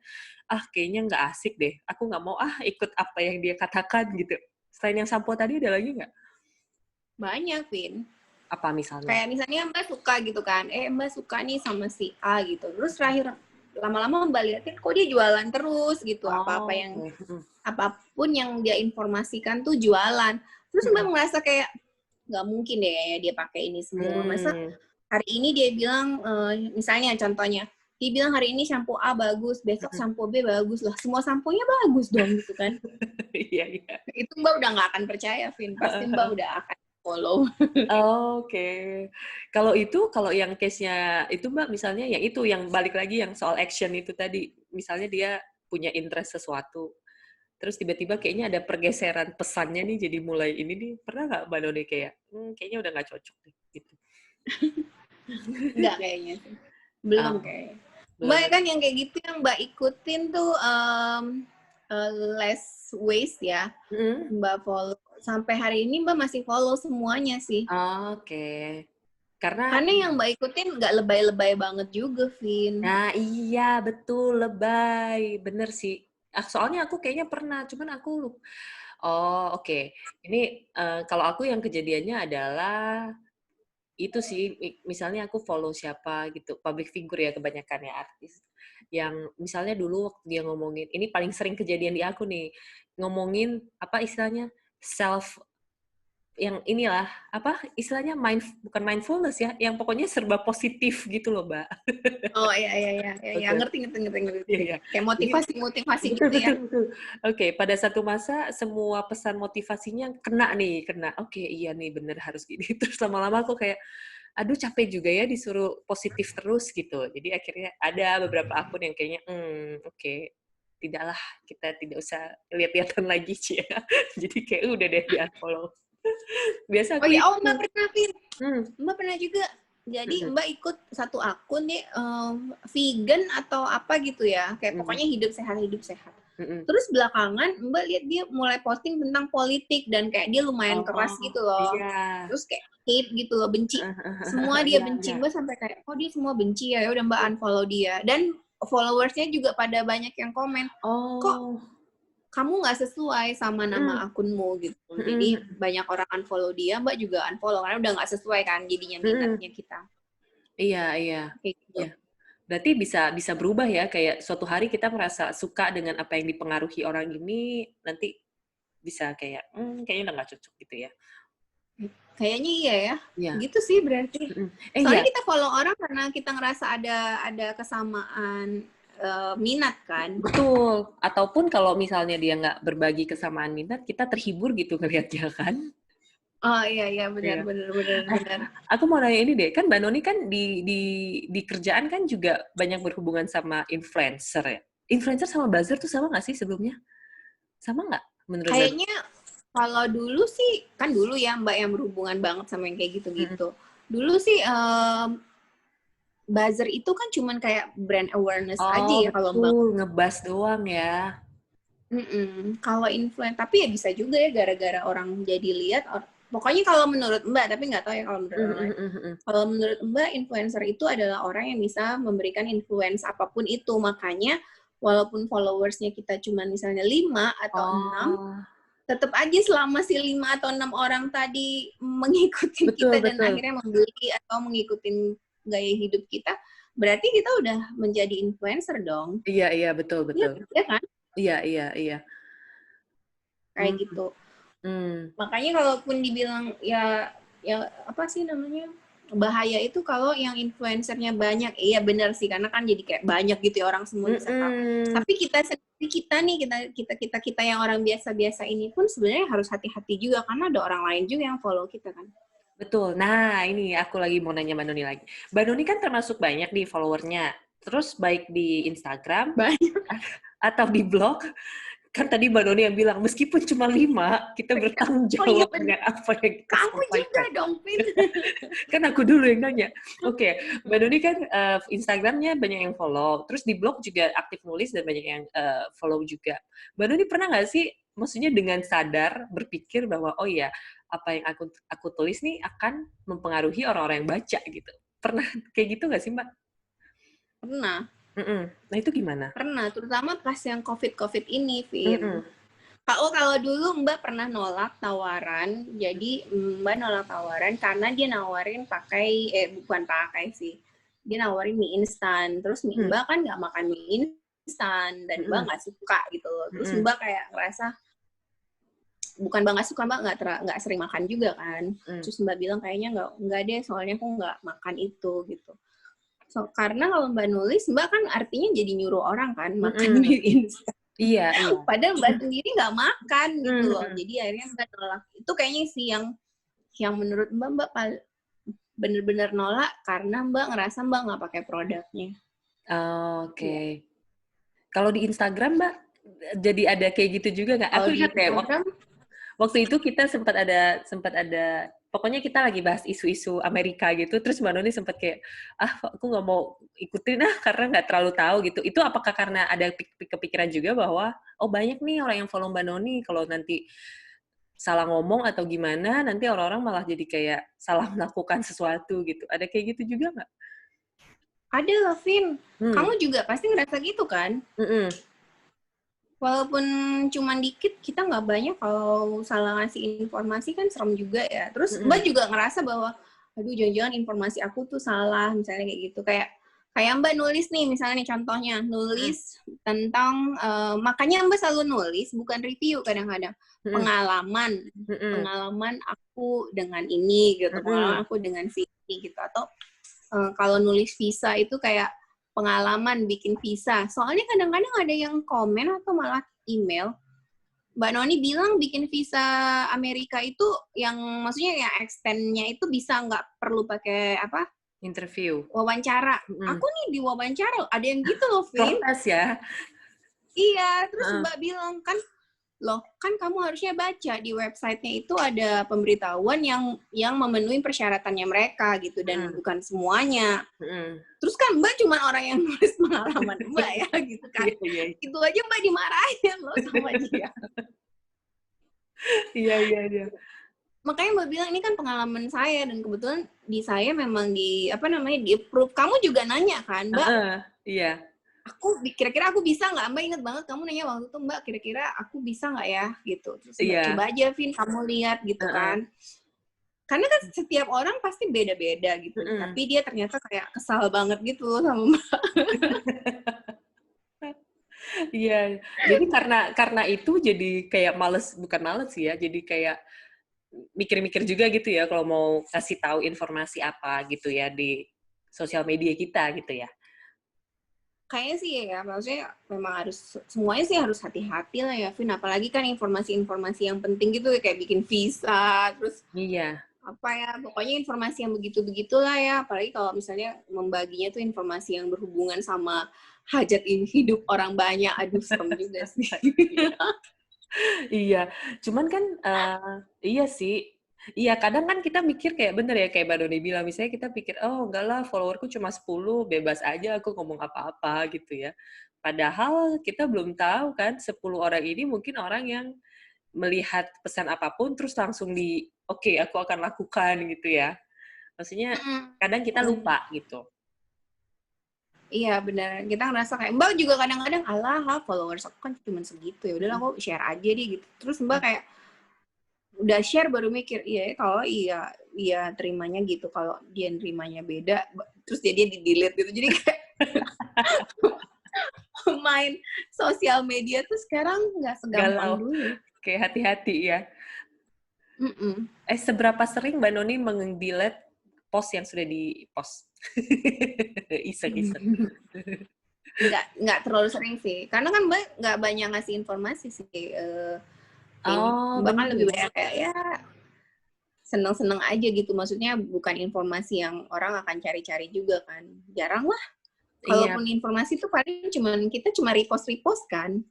S1: kayaknya nggak asik deh. Aku nggak mau ikut apa yang dia katakan gitu. Selain yang sampo tadi, ada lagi nggak?
S2: Banyak, Vin.
S1: Apa misalnya?
S2: Kayak misalnya Mbak suka gitu kan, Mbak suka nih sama si A gitu. Terus terakhir lama-lama Mbak liatin kok dia jualan terus gitu.
S1: Oh, oke.
S2: Apapun yang dia informasikan tuh jualan. Terus Mbak merasa kayak nggak mungkin deh ya dia pakai ini semua. Masa hari ini dia bilang misalnya contohnya dia bilang hari ini shampoo A bagus, besok shampoo B bagus lah. Semua samponya bagus dong gitu kan.
S1: Iya, iya.
S2: Itu Mbak udah nggak akan percaya, Vin. Pasti Mbak udah akan follow.
S1: Oke. Kalau yang case-nya itu Mbak, misalnya yang itu, yang balik lagi yang soal action itu tadi. Misalnya dia punya interest sesuatu, terus tiba-tiba kayaknya ada pergeseran pesannya nih, jadi mulai ini nih, pernah nggak Mbak Noni kayak, kayaknya udah nggak cocok nih, gitu?
S2: Enggak kayaknya sih. Belum
S1: Oh,
S2: kayaknya. Mbak
S1: belum.
S2: kan yang kayak gitu yang Mbak ikutin tuh less waste ya. Mbak follow. Sampai hari ini Mbak masih follow semuanya sih.
S1: Oke. Karena
S2: Karena yang Mbak ikutin nggak lebay-lebay banget juga, Vin.
S1: nah iya, betul, lebay. Bener sih. Soalnya aku kayaknya pernah, cuman aku lupa. Oh, oke. Ini kalau aku yang kejadiannya adalah itu sih, misalnya aku follow siapa gitu, public figure ya kebanyakan ya, artis. Yang misalnya dulu waktu dia ngomongin, ini paling sering kejadian di aku nih, ngomongin apa istilahnya, self, yang inilah, apa istilahnya, bukan mindfulness ya, yang pokoknya serba positif gitu loh, Mbak.
S2: Oh iya,
S1: Oke.
S2: ngerti.
S1: Iya, iya.
S2: Kayak
S1: Jadi
S2: motivasi
S1: betul,
S2: gitu ya.
S1: betul, betul. Oke, pada satu masa semua pesan motivasinya kena. Oke, iya nih bener harus gini. Terus lama-lama aku kayak, aduh capek juga ya disuruh positif terus gitu. Jadi akhirnya ada beberapa akun yang kayaknya, oke, tidaklah, kita tidak usah lihat-lihatan lagi, Cia. Jadi kayak udah deh di unfollow. Biasa
S2: Oh
S1: aku
S2: iya,
S1: itu.
S2: Mbak pernah, Vin.
S1: Hmm.
S2: Mbak pernah juga. Jadi Mbak ikut satu akun nih vegan atau apa gitu ya, kayak pokoknya hidup sehat. Terus belakangan Mbak lihat dia mulai posting tentang politik dan kayak dia lumayan keras gitu loh.
S1: Iya.
S2: Terus kayak hate gitu loh, benci. Semua dia
S1: Iya,
S2: benci.
S1: iya.
S2: Mbak sampai kayak, oh dia semua benci ya, udah Mbak unfollow dia. Dan followersnya juga pada banyak yang komen, kok
S1: Oh.
S2: kamu nggak sesuai sama nama akunmu gitu. Jadi banyak orang unfollow dia, Mbak juga unfollow karena udah nggak sesuai kan jadinya minatnya kita.
S1: Iya, iya.
S2: Kayak gitu.
S1: Iya. Berarti bisa berubah ya, kayak suatu hari kita merasa suka dengan apa yang dipengaruhi orang ini, nanti bisa kayak, kayaknya udah nggak cocok gitu ya.
S2: Kayaknya iya ya.
S1: Iya.
S2: Gitu sih berarti.
S1: Iya.
S2: Soalnya kita follow orang karena kita ngerasa ada kesamaan minat kan.
S1: Betul. Ataupun kalau misalnya dia nggak berbagi kesamaan minat, kita terhibur gitu ngelihatnya kan.
S2: Oh iya benar.
S1: Aku mau nanya ini deh, kan Mbak Noni kan di kerjaan kan juga banyak berhubungan sama influencer ya. Influencer sama buzzer tuh sama nggak sih sebelumnya? Sama nggak menurut Mbak?
S2: Kayaknya kalau dulu sih, kan dulu ya Mbak yang berhubungan banget sama yang kayak gitu-gitu. Dulu sih buzzer itu kan cuman kayak brand awareness aja
S1: Oh
S2: ya kalau Mbak.
S1: betul, ngebas doang ya.
S2: Kalau influencer, tapi ya bisa juga ya gara-gara orang jadi lihat. Pokoknya kalau menurut Mbak, tapi nggak tahu ya kalau menurut orang lain. Kalau menurut Mbak, influencer itu adalah orang yang bisa memberikan influence apapun itu. Makanya walaupun followersnya kita cuma misalnya 5 atau 6, tetap aja selama si 5 atau 6 orang tadi mengikuti kita dan akhirnya membeli atau mengikuti gaya hidup kita, berarti kita udah menjadi influencer dong.
S1: Iya, betul.
S2: Iya kan?
S1: Iya.
S2: Kayak gitu. Makanya kalaupun dibilang ya apa sih namanya, bahaya itu kalau yang influencernya banyak. Iya benar sih, karena kan jadi kayak banyak gitu ya orang semua bisa tahu. Tapi kita yang orang biasa-biasa ini pun sebenarnya harus hati-hati juga karena ada orang lain juga yang follow kita kan.
S1: Betul. Nah, ini aku lagi mau nanya Mbak Noni lagi. Mbak Noni kan termasuk banyak nih followernya. Terus baik di Instagram atau di blog, kan tadi Mbak Noni yang bilang, meskipun cuma 5, kita bertanggung jawab dengan apa yang kita
S2: kamu
S1: sampaikan.
S2: Juga dong, Pin.
S1: Kan aku dulu yang nanya. Oke, Mbak Noni kan Instagramnya banyak yang follow, terus di blog juga aktif nulis dan banyak yang follow juga. Mbak Noni pernah nggak sih, maksudnya dengan sadar berpikir bahwa, oh ya, apa yang aku tulis nih akan mempengaruhi orang-orang yang baca gitu. Pernah kayak gitu nggak sih, Mbak?
S2: Pernah.
S1: Nah itu gimana?
S2: Pernah, terutama pas yang COVID ini, Vin. Kalau dulu Mbak pernah nolak tawaran, jadi Mbak nolak tawaran karena dia nawarin bukan pakai sih, dia nawarin mie instan, terus Mbak kan nggak makan mie instan, dan Mbak nggak suka gitu loh, terus Mbak kayak ngerasa, bukan Mbak nggak suka, Mbak nggak sering makan juga kan, terus Mbak bilang kayaknya nggak deh, soalnya aku nggak makan itu gitu. So, karena kalau Mbak nulis, Mbak kan artinya jadi nyuruh orang kan makan mie instan.
S1: Iya.
S2: Padahal Mbak sendiri nggak makan gitu loh. Jadi akhirnya Mbak nolak. Itu kayaknya sih yang menurut Mbak bener-bener nolak karena Mbak ngerasa Mbak nggak pakai produknya.
S1: Oke. Kalau di Instagram Mbak, jadi ada kayak gitu juga nggak? Aku ingat ya, waktu itu kita sempat ada pokoknya kita lagi bahas isu-isu Amerika gitu, terus Mbak Noni sempat kayak, aku nggak mau ikutin karena nggak terlalu tahu gitu. Itu apakah karena ada kepikiran juga bahwa, oh banyak nih orang yang follow Mbak Noni, kalau nanti salah ngomong atau gimana, nanti orang-orang malah jadi kayak salah melakukan sesuatu gitu. Ada kayak gitu juga nggak?
S2: Ada lah, Vin. Kamu juga pasti ngerasa gitu kan? Walaupun cuma dikit, kita nggak banyak kalau salah ngasih informasi kan serem juga ya. Terus Mbak juga ngerasa bahwa, aduh jangan-jangan informasi aku tuh salah, misalnya kayak gitu. Kayak Mbak nulis nih, misalnya nih contohnya, nulis tentang, makanya Mbak selalu nulis, bukan review kadang-kadang, pengalaman aku dengan ini gitu, pengalaman aku dengan si ini gitu. Atau kalau nulis visa itu kayak, pengalaman bikin visa. Soalnya kadang-kadang ada yang komen atau malah email, Mbak Noni bilang bikin visa Amerika itu yang maksudnya yang extend-nya itu bisa nggak perlu pakai apa?
S1: Interview.
S2: Wawancara. Aku nih diwawancara, ada yang gitu loh, Vin.
S1: Protes ya?
S2: Iya, terus Mbak bilang kan loh kan kamu harusnya baca di websitenya itu ada pemberitahuan yang memenuhi persyaratannya mereka gitu dan bukan semuanya. Terus kan Mbak cuma orang yang nulis pengalaman Mbak ya gitu kan. Itu aja Mbak dimarahin loh sama dia.
S1: Iya.
S2: Makanya Mbak bilang ini kan pengalaman saya dan kebetulan di saya memang di approve. Kamu juga nanya kan Mbak?
S1: Iya.
S2: Kira-kira aku bisa nggak? Mbak inget banget kamu nanya waktu itu Mbak, kira-kira aku bisa nggak ya gitu. Terus Mbak coba aja Vin, kamu lihat gitu kan. Karena kan setiap orang pasti beda-beda gitu. Tapi dia ternyata kayak kesal banget gitu sama Mbak.
S1: Iya. Jadi karena itu jadi kayak bukan males sih ya. Jadi kayak mikir-mikir juga gitu ya kalau mau kasih tahu informasi apa gitu ya di sosial media kita gitu ya.
S2: Kayaknya sih ya, maksudnya memang semuanya sih harus hati-hati lah ya, Vin. Apalagi kan informasi-informasi yang penting gitu kayak bikin visa, terus pokoknya informasi yang begitu-begitulah ya. Apalagi kalau misalnya membaginya tuh informasi yang berhubungan sama hajat hidup orang banyak, aduh serem juga sih.
S1: Iya, cuman kan iya sih. Iya, kadang kan kita mikir kayak bener ya, kayak Mbak Doni bilang, misalnya kita pikir, oh enggak lah, followerku cuma 10, bebas aja aku ngomong apa-apa gitu ya. Padahal kita belum tahu kan, 10 orang ini mungkin orang yang melihat pesan apapun, terus langsung oke, aku akan lakukan gitu ya. Maksudnya, kadang kita lupa gitu.
S2: Iya benar, kita ngerasa kayak Mbak juga kadang-kadang followers aku kan cuma segitu ya udahlah aku share aja deh gitu. Terus Mbak kayak udah share baru mikir kalau iya terimanya gitu, kalau dia nerimanya beda terus dia di delete gitu. Jadi kayak main sosial media tuh sekarang nggak segampang dulu.
S1: Kayak hati-hati ya. Seberapa sering Mbak Noni meng-delete post yang sudah di-post? Iseng-iseng.
S2: Nggak terlalu sering sih. Karena kan Mbak nggak banyak ngasih informasi sih. Mbak kan lebih banyak kayak ya seneng-seneng aja gitu. Maksudnya bukan informasi yang orang akan cari-cari juga kan. Jarang lah. Kalaupun informasi tuh paling kita cuma repost kan.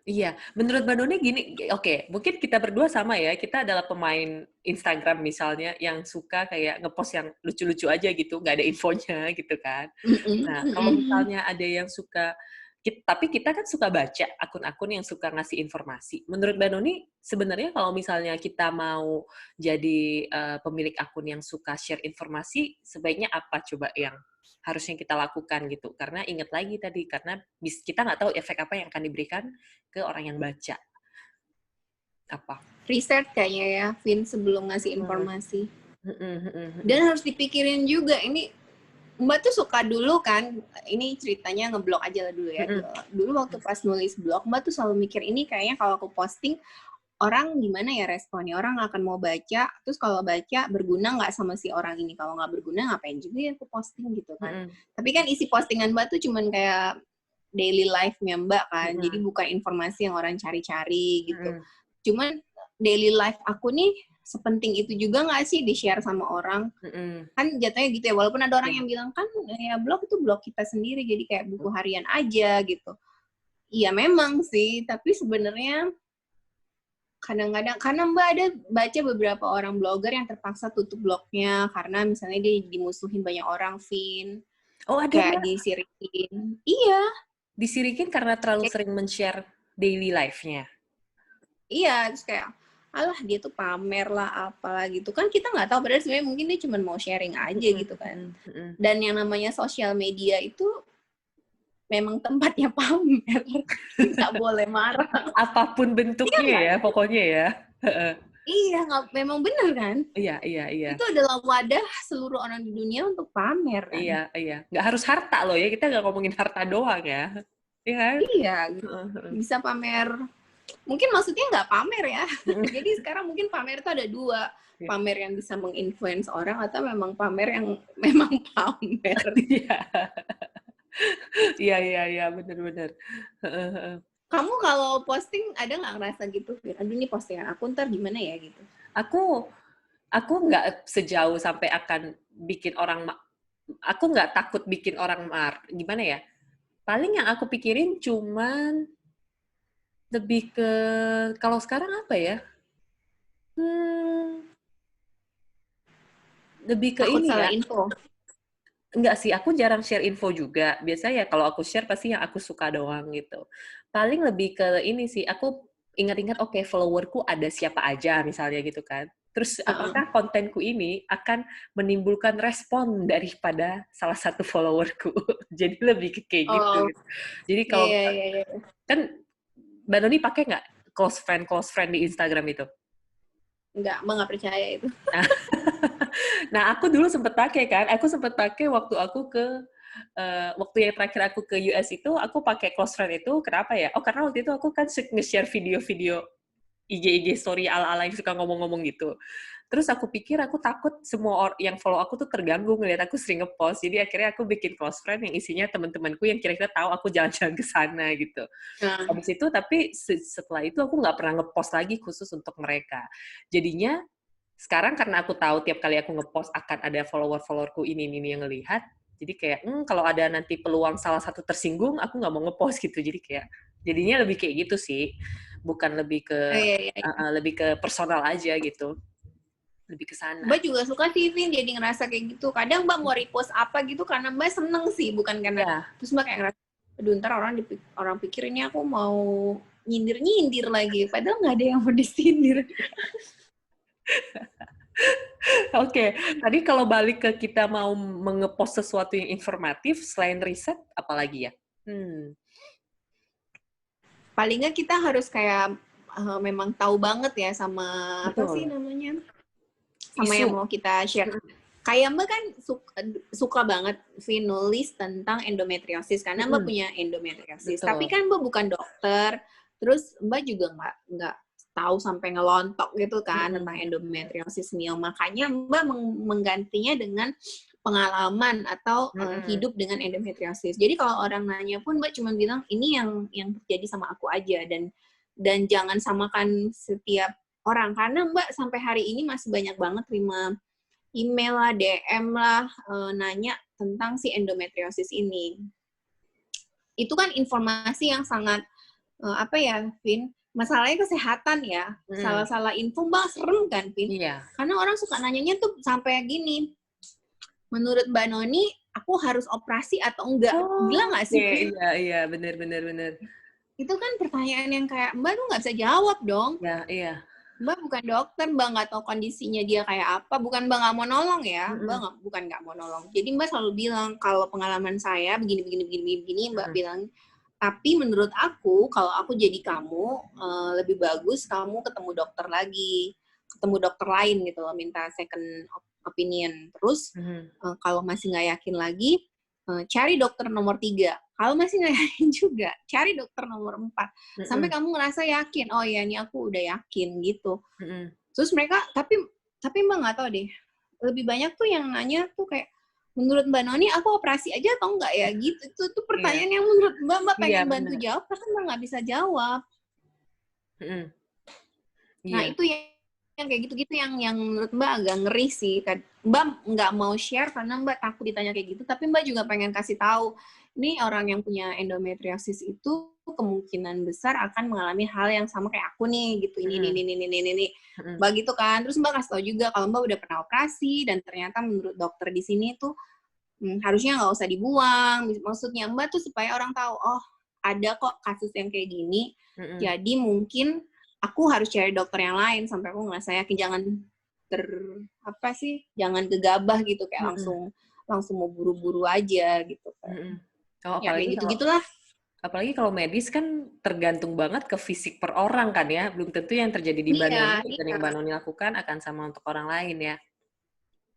S1: Iya, menurut Mbak Doni gini, oke, mungkin kita berdua sama ya, kita adalah pemain Instagram misalnya yang suka kayak ngepost yang lucu-lucu aja gitu, nggak ada infonya gitu kan. Nah, kalau misalnya ada yang suka, tapi kita kan suka baca akun-akun yang suka ngasih informasi. Menurut Mbak Doni, sebenarnya kalau misalnya kita mau jadi pemilik akun yang suka share informasi, sebaiknya apa coba yang harusnya kita lakukan gitu? Karena ingat lagi tadi, karena kita nggak tahu efek apa yang akan diberikan ke orang yang baca. Apa?
S2: Riset kayaknya ya, Vin, sebelum ngasih informasi. Dan harus dipikirin juga, ini Mbak tuh suka dulu kan, ini ceritanya ngeblog aja lah dulu ya. Dulu waktu pas nulis blog, Mbak tuh selalu mikir ini kayaknya kalau aku posting, orang gimana ya responnya, orang akan mau baca, terus kalau baca berguna nggak sama si orang ini, kalau nggak berguna ngapain juga ya aku posting gitu kan. Tapi kan isi postingan Mbak tuh cuman kayak daily life-nya Mbak kan, jadi bukan informasi yang orang cari-cari gitu. Cuman daily life aku nih sepenting itu juga nggak sih di-share sama orang? Kan jatuhnya gitu ya, walaupun ada orang yang bilang kan ya blog itu blog kita sendiri, jadi kayak buku harian aja gitu. Iya memang sih, tapi sebenarnya kadang-kadang, karena Mbak ada baca beberapa orang blogger yang terpaksa tutup blognya karena misalnya dia dimusuhin banyak orang, Vin.
S1: Oh, ada
S2: kayak disirikin. Iya.
S1: Disirikin karena terlalu sering men-share daily life-nya.
S2: Iya, terus kayak, alah dia tuh pamer lah, apalah gitu. Kan kita nggak tahu, padahal sebenarnya mungkin dia cuma mau sharing aja gitu kan. Dan yang namanya sosial media itu memang tempatnya pamer. Nggak boleh marah.
S1: Apapun bentuknya ya, pokoknya ya.
S2: Iya, memang benar kan?
S1: Iya.
S2: Itu adalah wadah seluruh orang di dunia untuk pamer kan?
S1: Iya. Nggak harus harta loh ya, kita nggak ngomongin harta doang ya. Iya kan?
S2: Iya, bisa pamer. Mungkin maksudnya nggak pamer ya. Jadi sekarang mungkin pamer itu ada dua. Pamer yang bisa menginfluence orang atau memang pamer yang memang pamer.
S1: Iya, benar.
S2: Kamu kalau posting ada nggak ngerasa gitu? Aduh ini postingan aku ntar gimana ya gitu?
S1: Aku nggak sejauh sampai akan bikin orang, aku nggak takut bikin orang gimana ya? Paling yang aku pikirin cuman Lebih ke, kalau sekarang apa ya? Lebih ke
S2: Takut
S1: ini
S2: salah
S1: ya.
S2: info.
S1: Enggak sih, aku jarang share info juga. Biasanya ya kalau aku share pasti yang aku suka doang gitu. Paling lebih ke ini sih, aku ingat-ingat oke, followerku ada siapa aja misalnya gitu kan. Terus apakah kontenku ini akan menimbulkan respon daripada salah satu followerku. Jadi lebih ke kayak gitu.
S2: Oh,
S1: Jadi
S2: iya,
S1: kalau
S2: iya, iya, iya.
S1: kan Mbak Noni pakai nggak close friend di Instagram itu?
S2: Enggak, Mbak nggak percaya itu.
S1: Nah, nah, aku dulu sempet pakai kan. Aku sempet pakai waktu aku ke waktu yang terakhir aku ke US itu, aku pakai close friend itu. Kenapa ya? Oh, karena waktu itu aku kan nge-share video-video IG story ala-ala yang suka ngomong-ngomong gitu. Terus aku pikir aku takut semua yang follow aku tuh terganggu ngeliat aku sering ngepost. Jadi akhirnya aku bikin close friend yang isinya teman-temanku yang kira-kira tahu aku jalan-jalan ke sana gitu.
S2: Nah,
S1: Habis itu tapi setelah itu aku nggak pernah ngepost lagi khusus untuk mereka. Jadinya sekarang karena aku tahu tiap kali aku ngepost akan ada follower-followerku ini yang ngelihat, jadi kayak kalau ada nanti peluang salah satu tersinggung, aku nggak mau ngepost gitu. Jadi kayak jadinya lebih kayak gitu sih, bukan
S2: iya, iya, iya.
S1: lebih ke personal aja gitu, lebih ke sana.
S2: Mbak juga suka sih, Vin, jadi ngerasa kayak gitu. Kadang Mbak mau repost apa gitu karena Mbak seneng sih, bukan karena
S1: Iya.
S2: terus Mbak kayak ngerasa, aduh ntar orang pikir ini aku mau nyindir-nyindir lagi. Padahal nggak ada yang mau disindir.
S1: Oke, tadi kalau balik ke kita mau mengepost sesuatu yang informatif, selain riset, apalagi ya?
S2: Paling nggak kita harus kayak memang tahu banget ya sama apa sih
S1: Betul.
S2: namanya, sama yang
S1: Isu.
S2: mau kita share. Kayak Mbak kan suka banget Vin nulis tentang endometriosis karena Mbak punya endometriosis. Tapi
S1: Betul.
S2: kan Mbak bukan dokter, terus Mbak juga nggak tahu sampai ngelontok gitu kan tentang endometriosis mio. Makanya Mbak menggantinya dengan pengalaman atau hidup dengan endometriosis. Jadi kalau orang nanya pun Mbak cuma bilang ini yang terjadi sama aku aja, dan jangan samakan setiap orang karena Mbak sampai hari ini masih banyak banget terima email lah, DM lah, nanya tentang si endometriosis ini. Itu kan informasi yang sangat, apa ya, Vin, masalahnya kesehatan ya. Salah-salah info, Mbak, serem kan, Vin?
S1: Iya.
S2: Karena orang suka nanyanya tuh sampai gini, menurut Mbak Noni, aku harus operasi atau enggak? Gila nggak sih, Vin?
S1: Iya, benar.
S2: Itu kan pertanyaan yang kayak, Mbak tuh nggak bisa jawab dong.
S1: Ya, iya.
S2: Mbak bukan dokter, Mbak nggak tahu kondisinya dia kayak apa. Bukan Mbak nggak mau nolong ya, bukan nggak mau nolong. Jadi Mbak selalu bilang, kalau pengalaman saya begini, Mbak bilang, tapi menurut aku, kalau aku jadi kamu, lebih bagus kamu ketemu dokter lagi, ketemu dokter lain gitu loh, minta second opinion. Terus, kalau masih nggak yakin lagi, cari dokter nomor 3. Kalau masih nggak yakin juga, cari dokter nomor 4. Sampai kamu ngerasa yakin, oh ya ini aku udah yakin gitu. Terus mereka, tapi Mbak nggak tahu deh, lebih banyak tuh yang nanya tuh kayak, menurut Mbak Noni aku operasi aja atau enggak ya gitu. Itu pertanyaan yang menurut Mbak pengen bantu jawab, tapi Mbak nggak bisa jawab. Nah itu yang kayak gitu-gitu yang menurut Mbak agak ngeri sih. Mbak nggak mau share karena Mbak takut ditanya kayak gitu, tapi Mbak juga pengen kasih tahu, ini orang yang punya endometriosis itu kemungkinan besar akan mengalami hal yang sama kayak aku nih, gitu. Ini. Mbak gitu kan. Terus Mbak kasih tahu juga kalau Mbak udah pernah operasi, dan ternyata menurut dokter di sini tuh harusnya nggak usah dibuang. Maksudnya Mbak tuh supaya orang tahu, oh ada kok kasus yang kayak gini, jadi mungkin aku harus cari dokter yang lain sampai aku ngerasa yakin. Jangan gegabah gitu kayak langsung mau buru-buru aja gitu kan.
S1: Oh,
S2: Ya kayak gitu-gitulah.
S1: Apalagi kalau medis kan tergantung banget ke fisik per orang kan ya. Belum tentu yang terjadi di Mbak Noni dan yang Mbak Noni lakukan akan sama untuk orang lain ya.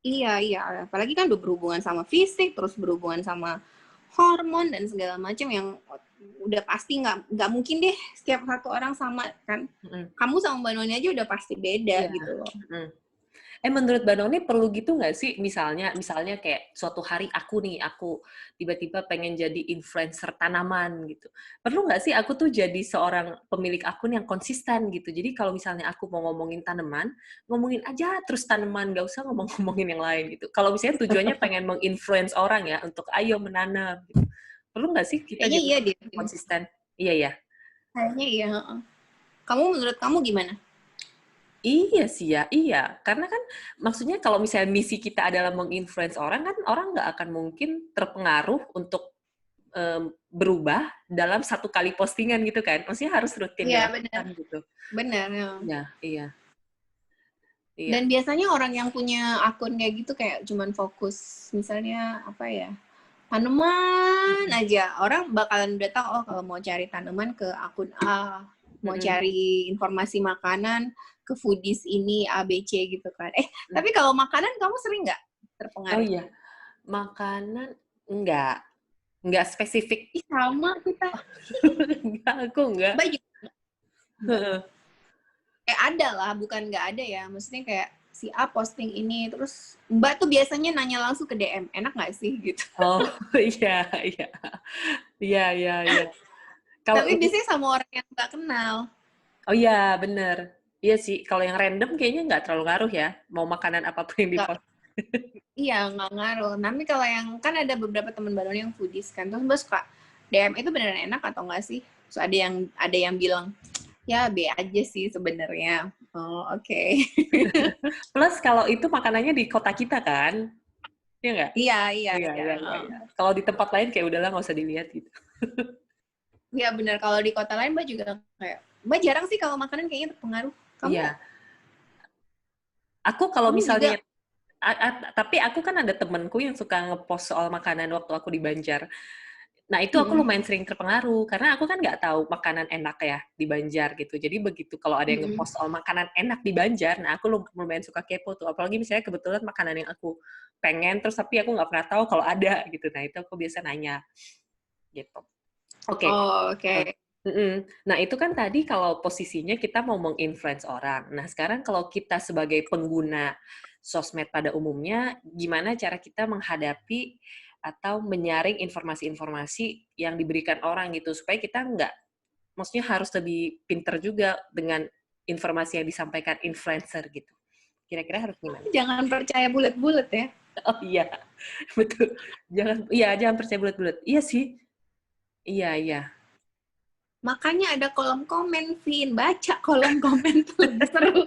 S2: Iya. Apalagi kan berhubungan sama fisik, terus berhubungan sama hormon dan segala macam yang udah pasti nggak mungkin deh setiap satu orang sama kan. Kamu sama Mbak Noni aja udah pasti beda gitu loh.
S1: Menurut Mbak Noni perlu gitu nggak sih? Misalnya kayak suatu hari aku tiba-tiba pengen jadi influencer tanaman gitu. Perlu nggak sih aku tuh jadi seorang pemilik akun yang konsisten gitu? Jadi kalau misalnya aku mau ngomongin tanaman, ngomongin aja terus tanaman, nggak usah ngomongin yang lain gitu. Kalau misalnya tujuannya pengen menginfluence orang ya untuk ayo menanam gitu. Perlu nggak sih kita
S2: Kayaknya
S1: jadi
S2: iya deh.
S1: konsisten? Iya ya.
S2: Kayaknya iya. Heeh. Menurut kamu gimana?
S1: Iya sih ya, iya. Karena kan maksudnya kalau misalnya misi kita adalah menginfluence orang, kan orang nggak akan mungkin terpengaruh untuk berubah dalam satu kali postingan gitu kan. Maksudnya harus rutin
S2: Iya,
S1: dilakukan
S2: benar.
S1: gitu.
S2: Benar. Ya.
S1: Iya, iya, iya.
S2: Dan biasanya orang yang punya akun kayak gitu kayak cuman fokus misalnya apa ya? Tanaman
S1: Mm-mm.
S2: aja. Orang bakalan udah tahu oh kalau mau cari tanaman ke akun A, mau
S1: Mm-mm.
S2: cari informasi makanan ke foodies ini A B C gitu kan.
S1: Mm.
S2: Tapi kalau makanan kamu sering nggak
S1: Oh
S2: terpengaruh?
S1: iya, makanan enggak spesifik.
S2: Ih, sama kita.
S1: Enggak, aku enggak.
S2: Mbak juga enggak. Kayak ada lah, bukan nggak ada ya. Maksudnya kayak si A posting ini, terus Mbak tuh biasanya nanya langsung ke DM, enak nggak sih gitu.
S1: Oh iya, iya, iya, iya, iya. Kalau
S2: Tapi biasanya sama orang yang nggak kenal.
S1: oh iya, bener. Iya sih, kalau yang random kayaknya nggak terlalu ngaruh ya, mau makanan apapun yang
S2: Nggak,
S1: dipost.
S2: iya, nggak ngaruh. Tapi kalau yang, kan ada beberapa teman baru yang foodies kan, terus Mbak suka DM itu beneran enak atau nggak sih? So ada yang bilang, ya B aja sih sebenarnya. Oh, oke. Okay.
S1: Plus kalau itu makanannya di kota kita kan, iya nggak?
S2: Iya, iya,
S1: Iya,
S2: iya.
S1: iya, iya, iya. Kalau di tempat lain kayak udahlah nggak usah dilihat gitu.
S2: Iya bener, kalau di kota lain Mbak juga kayak, Mbak jarang sih kalau makanan kayaknya terpengaruh. Kamu
S1: Iya. Aku kalau
S2: kamu juga
S1: misalnya, tapi aku kan ada temenku yang suka ngepost soal makanan waktu aku di Banjar. Nah, itu aku
S2: mm-mm,
S1: lumayan sering terpengaruh, karena aku kan nggak tahu makanan enak ya di Banjar gitu. Jadi begitu kalau ada yang
S2: mm-mm.
S1: ngepost soal makanan enak di Banjar, nah aku lumayan suka kepo tuh. Apalagi misalnya kebetulan makanan yang aku pengen, terus tapi aku nggak pernah tahu kalau ada gitu. Nah, itu aku biasa nanya gitu. Oke.
S2: Oh, oke.
S1: Eh,
S2: Okay.
S1: Nah, itu kan tadi kalau posisinya kita mau menginfluence orang. Nah, sekarang kalau kita sebagai pengguna sosmed pada umumnya, gimana cara kita menghadapi atau menyaring informasi-informasi yang diberikan orang gitu, supaya kita nggak, maksudnya harus lebih pinter juga dengan informasi yang disampaikan influencer gitu. Kira-kira harus gimana?
S2: Jangan percaya bulat-bulat ya.
S1: Oh iya, betul. Jangan percaya bulat-bulat. Iya sih. Iya, iya.
S2: Makanya ada kolom komen, Vin. Baca kolom komen tuh lebih seru.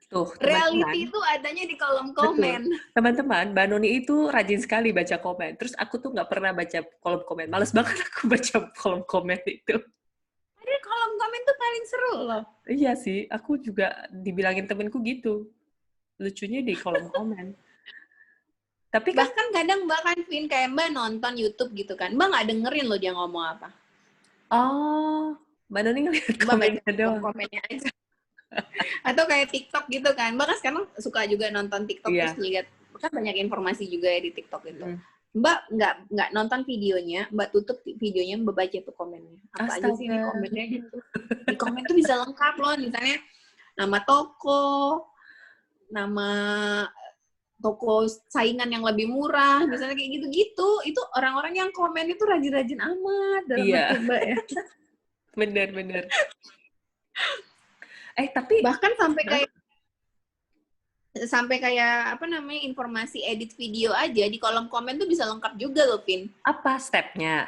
S1: Tuh, teman-teman.
S2: Reality itu adanya di kolom
S1: Betul.
S2: komen.
S1: Teman-teman, Mbak Noni itu rajin sekali baca komen. Terus aku tuh nggak pernah baca kolom komen. Males banget aku baca kolom komen itu.
S2: Ada kolom komen tuh paling seru loh.
S1: Iya sih, aku juga dibilangin temenku gitu. Lucunya di kolom komen. Tapi kan,
S2: Bahkan kadang Mbak kan, Vin, kayak Mbak nonton YouTube gitu kan. Mbak nggak dengerin loh dia ngomong apa.
S1: oh, Mbak Noni ngeliat
S2: Mbak baca
S1: komennya
S2: kolom
S1: doang.
S2: komennya aja. Atau kayak TikTok gitu kan. Mbak kan sekarang suka juga nonton TikTok terus
S1: Iya.
S2: lihat kan banyak informasi juga ya di TikTok itu.
S1: Mm.
S2: Mbak nggak nonton videonya, Mbak tutup videonya, Mbak baca tuh komennya. Apa aja sih ini
S1: Astaga.
S2: komennya gitu. Di komen tuh bisa lengkap loh, misalnya nama toko, nama toko saingan yang lebih murah, misalnya kayak gitu-gitu. Itu orang-orang yang komen itu rajin-rajin amat dalam hati
S1: Iya,
S2: Mbak ya.
S1: bener-bener. Tapi...
S2: Bahkan
S1: Hah?
S2: sampai kayak apa namanya informasi edit video aja di kolom komen tuh bisa lengkap juga loh, Pin.
S1: Apa stepnya?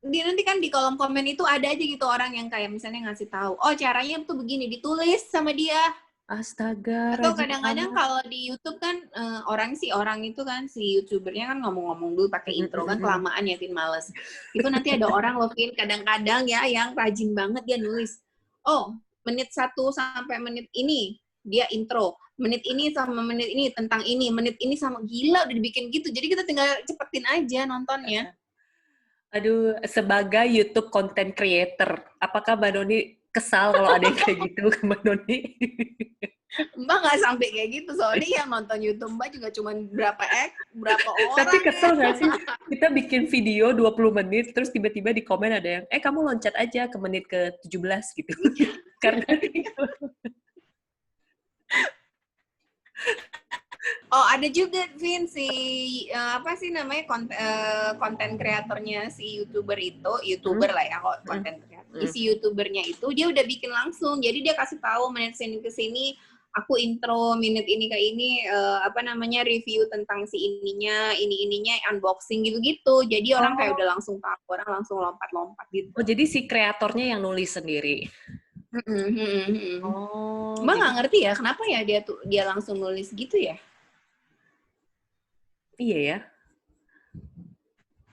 S2: Nanti kan di kolom komen itu ada aja gitu orang yang kayak misalnya ngasih tahu, oh caranya tuh begini, ditulis sama dia.
S1: Astaga,
S2: Atau
S1: rajin
S2: kadang-kadang
S1: banget.
S2: kalau di YouTube kan orang itu kan si YouTubernya kan ngomong-ngomong dulu pakai intro kan kelamaan ya, Vin, males. Itu nanti ada orang loh, Vin, kadang-kadang ya yang rajin banget dia nulis. Oh, menit 1 sampai menit ini dia intro. Menit ini sama menit ini tentang ini, menit ini sama, gila udah dibikin gitu. Jadi kita tinggal cepetin aja nontonnya.
S1: Aduh, sebagai YouTube content creator, apakah Mbak Noni kesal kalau ada yang kayak gitu ke Mbak Noni?
S2: Mbak nggak sampai kayak gitu, soalnya yang nonton YouTube Mbak juga cuma berapa
S1: Tapi
S2: orang ya.
S1: kesel nggak sih? Kita bikin video 20 menit, terus tiba-tiba di komen ada yang, kamu loncat aja ke menit ke-17 gitu. Karena
S2: Oh, ada juga, Vin, si apa sih namanya konten kreatornya si YouTuber lah ya, konten kreator. Si YouTubernya itu dia udah bikin langsung. Jadi dia kasih tahu menit sini ke sini aku intro minute ini ke ini review tentang si ininya unboxing gitu-gitu. Jadi orang kayak udah langsung tahu, orang langsung lompat-lompat gitu.
S1: Oh, jadi si kreatornya yang nulis sendiri.
S2: Oh, Mbak nggak ngerti ya kenapa ya dia langsung nulis gitu ya?
S1: Iya ya.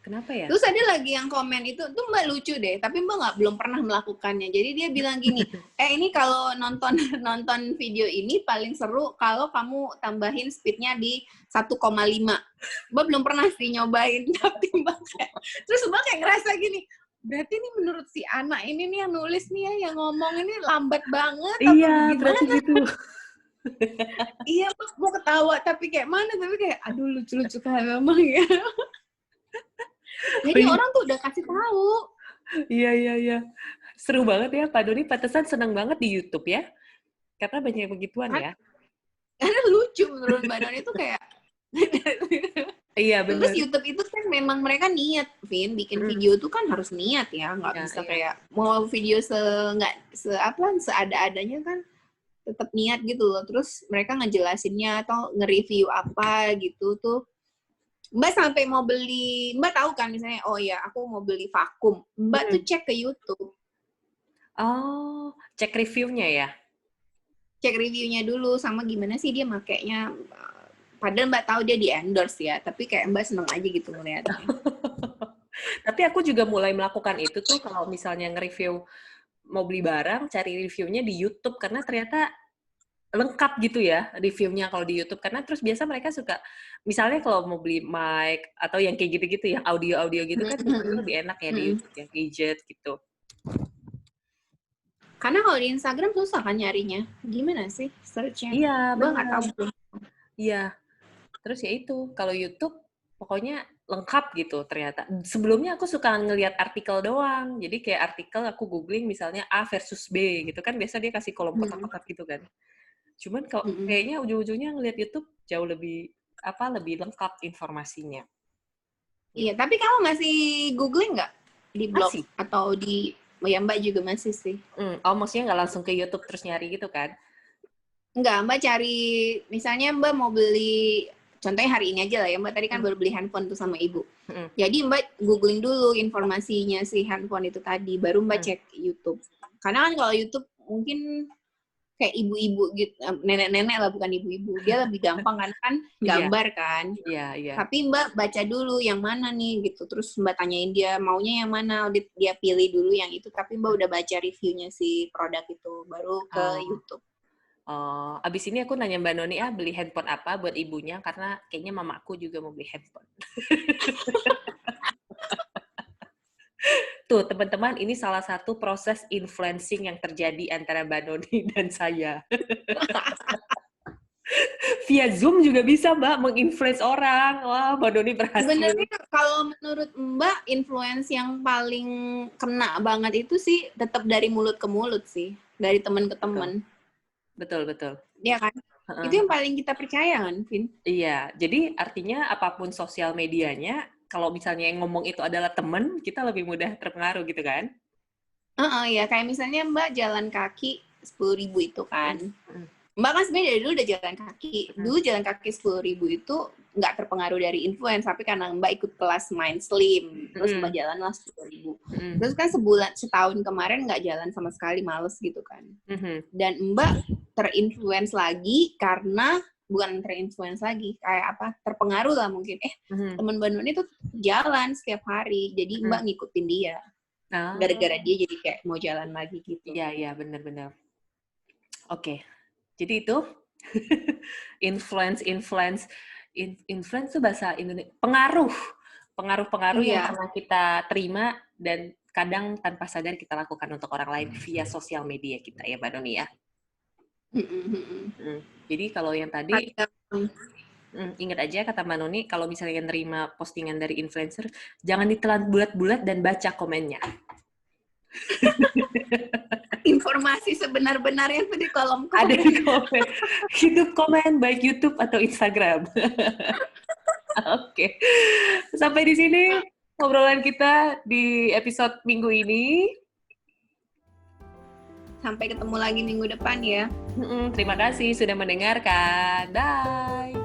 S1: Kenapa ya?
S2: Terus ada lagi yang komen itu tuh Mbak lucu deh, tapi Mbak belum pernah melakukannya. Jadi dia bilang gini, ini kalau nonton video ini paling seru kalau kamu tambahin speednya di 1,5. Mbak belum pernah sih nyobain, tapi terus Mbak kayak ngerasa gini, berarti ini menurut si anak ini nih yang nulis nih ya, yang ngomong ini lambat banget.
S1: Iya, berarti gitu.
S2: Iya, mau ketawa tapi kayak mana, tapi kayak aduh lucu-lucu kan memang ya. Jadi orang tuh udah kasih tahu.
S1: Iya. Seru banget ya, Pak Doni. Pantesan senang banget di YouTube ya. Karena banyak begituan ya.
S2: Karena lucu menurut Mbak Doni tuh kayak
S1: iya, benar.
S2: Terus YouTube itu kan memang mereka niat, Vin, bikin video tuh kan harus niat ya, nggak bisa kayak mau video seada-adanya kan tetap niat gitu loh. Terus mereka ngejelasinnya atau nge-review apa gitu tuh. Mbak sampai mau beli, Mbak tahu kan misalnya, oh ya aku mau beli vakum. Mbak tuh cek ke YouTube.
S1: Oh, cek reviewnya ya?
S2: Cek reviewnya dulu sama gimana sih dia makainya. Padahal Mbak tahu dia di-endorse ya, tapi kayak Mbak seneng aja gitu ngeliatnya.
S1: Tapi aku juga mulai melakukan itu tuh kalau misalnya nge-review mau beli barang, cari reviewnya di YouTube karena ternyata lengkap gitu ya reviewnya kalau di YouTube. Karena terus biasa mereka suka, misalnya kalau mau beli mic atau yang kayak gitu-gitu, yang audio-audio gitu kan lebih enak ya di YouTube, yang gadget gitu.
S2: Karena kalau di Instagram susah kan nyarinya. Gimana sih search-nya?
S1: Iya,
S2: Mbak nggak tahu.
S1: Iya. Terus ya itu, kalau YouTube pokoknya lengkap gitu ternyata. Sebelumnya aku suka ngelihat artikel doang. Jadi kayak artikel aku googling misalnya A versus B gitu kan, biasa dia kasih kolom kotak-kotak gitu kan. Cuman kalau kayaknya ujung-ujungnya ngelihat YouTube jauh lebih lengkap informasinya.
S2: Iya, tapi kamu masih googling nggak di blog
S1: masih.
S2: Atau di ya Mbak juga masih sih.
S1: Oh, maksudnya nggak langsung ke YouTube terus nyari gitu kan?
S2: Enggak, Mbak cari misalnya Mbak mau beli, contohnya hari ini aja lah ya, Mbak tadi kan baru beli handphone tuh sama Ibu. Jadi Mbak googling dulu informasinya si handphone itu tadi, baru Mbak cek YouTube. Karena kan kalau YouTube mungkin kayak ibu-ibu gitu, nenek-nenek lah bukan ibu-ibu. Dia lebih gampang kan gambar kan.
S1: Iya.
S2: Tapi Mbak baca dulu yang mana nih gitu. Terus Mbak tanyain dia maunya yang mana, dia pilih dulu yang itu. Tapi Mbak udah baca reviewnya si produk itu, baru ke YouTube.
S1: Oh, abis ini aku nanya Mbak Noni beli handphone apa buat ibunya karena kayaknya mamaku juga mau beli handphone. Tuh, teman-teman, ini salah satu proses influencing yang terjadi antara Mbak Noni dan saya. Via Zoom juga bisa, Mbak, menginfluence orang. Wah, Mbak Noni berhasil.
S2: Sebenarnya kalau menurut Mbak, influence yang paling kena banget itu sih tetap dari mulut ke mulut sih. Dari teman ke teman.
S1: Betul.
S2: Iya kan? Itu yang paling kita percaya kan, Vin?
S1: Iya, jadi artinya apapun sosial medianya, kalau misalnya yang ngomong itu adalah teman, kita lebih mudah terpengaruh gitu kan?
S2: Ya kayak misalnya Mbak jalan kaki 10.000 itu kan. Mbak kan sebenarnya dari dulu udah jalan kaki. Dulu jalan kaki 10.000 itu nggak terpengaruh dari influence, tapi karena Mbak ikut kelas Mind Slim, terus Mbak jalanlah 10.000. Terus kan setahun kemarin nggak jalan sama sekali, males gitu kan. Dan Mbak terinfluence lagi karena bukan terinfluence lagi, kayak terpengaruh lah mungkin. Teman Mbak Nuni tuh jalan setiap hari, jadi Mbak ngikutin dia. Gara-gara dia jadi kayak mau jalan lagi gitu.
S1: Iya, benar-benar. Oke. Jadi itu influence itu bahasa Indonesia, pengaruh yang pernah kita terima dan kadang tanpa sadar kita lakukan untuk orang lain via sosial media kita ya, Mbak Noni ya. Jadi kalau yang tadi ingat aja kata Mbak Noni, kalau misalnya nerima postingan dari influencer, jangan ditelan bulat-bulat dan baca komennya.
S2: Informasi sebenar-benarnya itu di kolom komen.
S1: Ada di komen. Hidup komen baik YouTube atau Instagram. Oke. Sampai di sini obrolan kita di episode minggu ini.
S2: Sampai ketemu lagi minggu depan ya.
S1: Terima kasih sudah mendengarkan. Bye.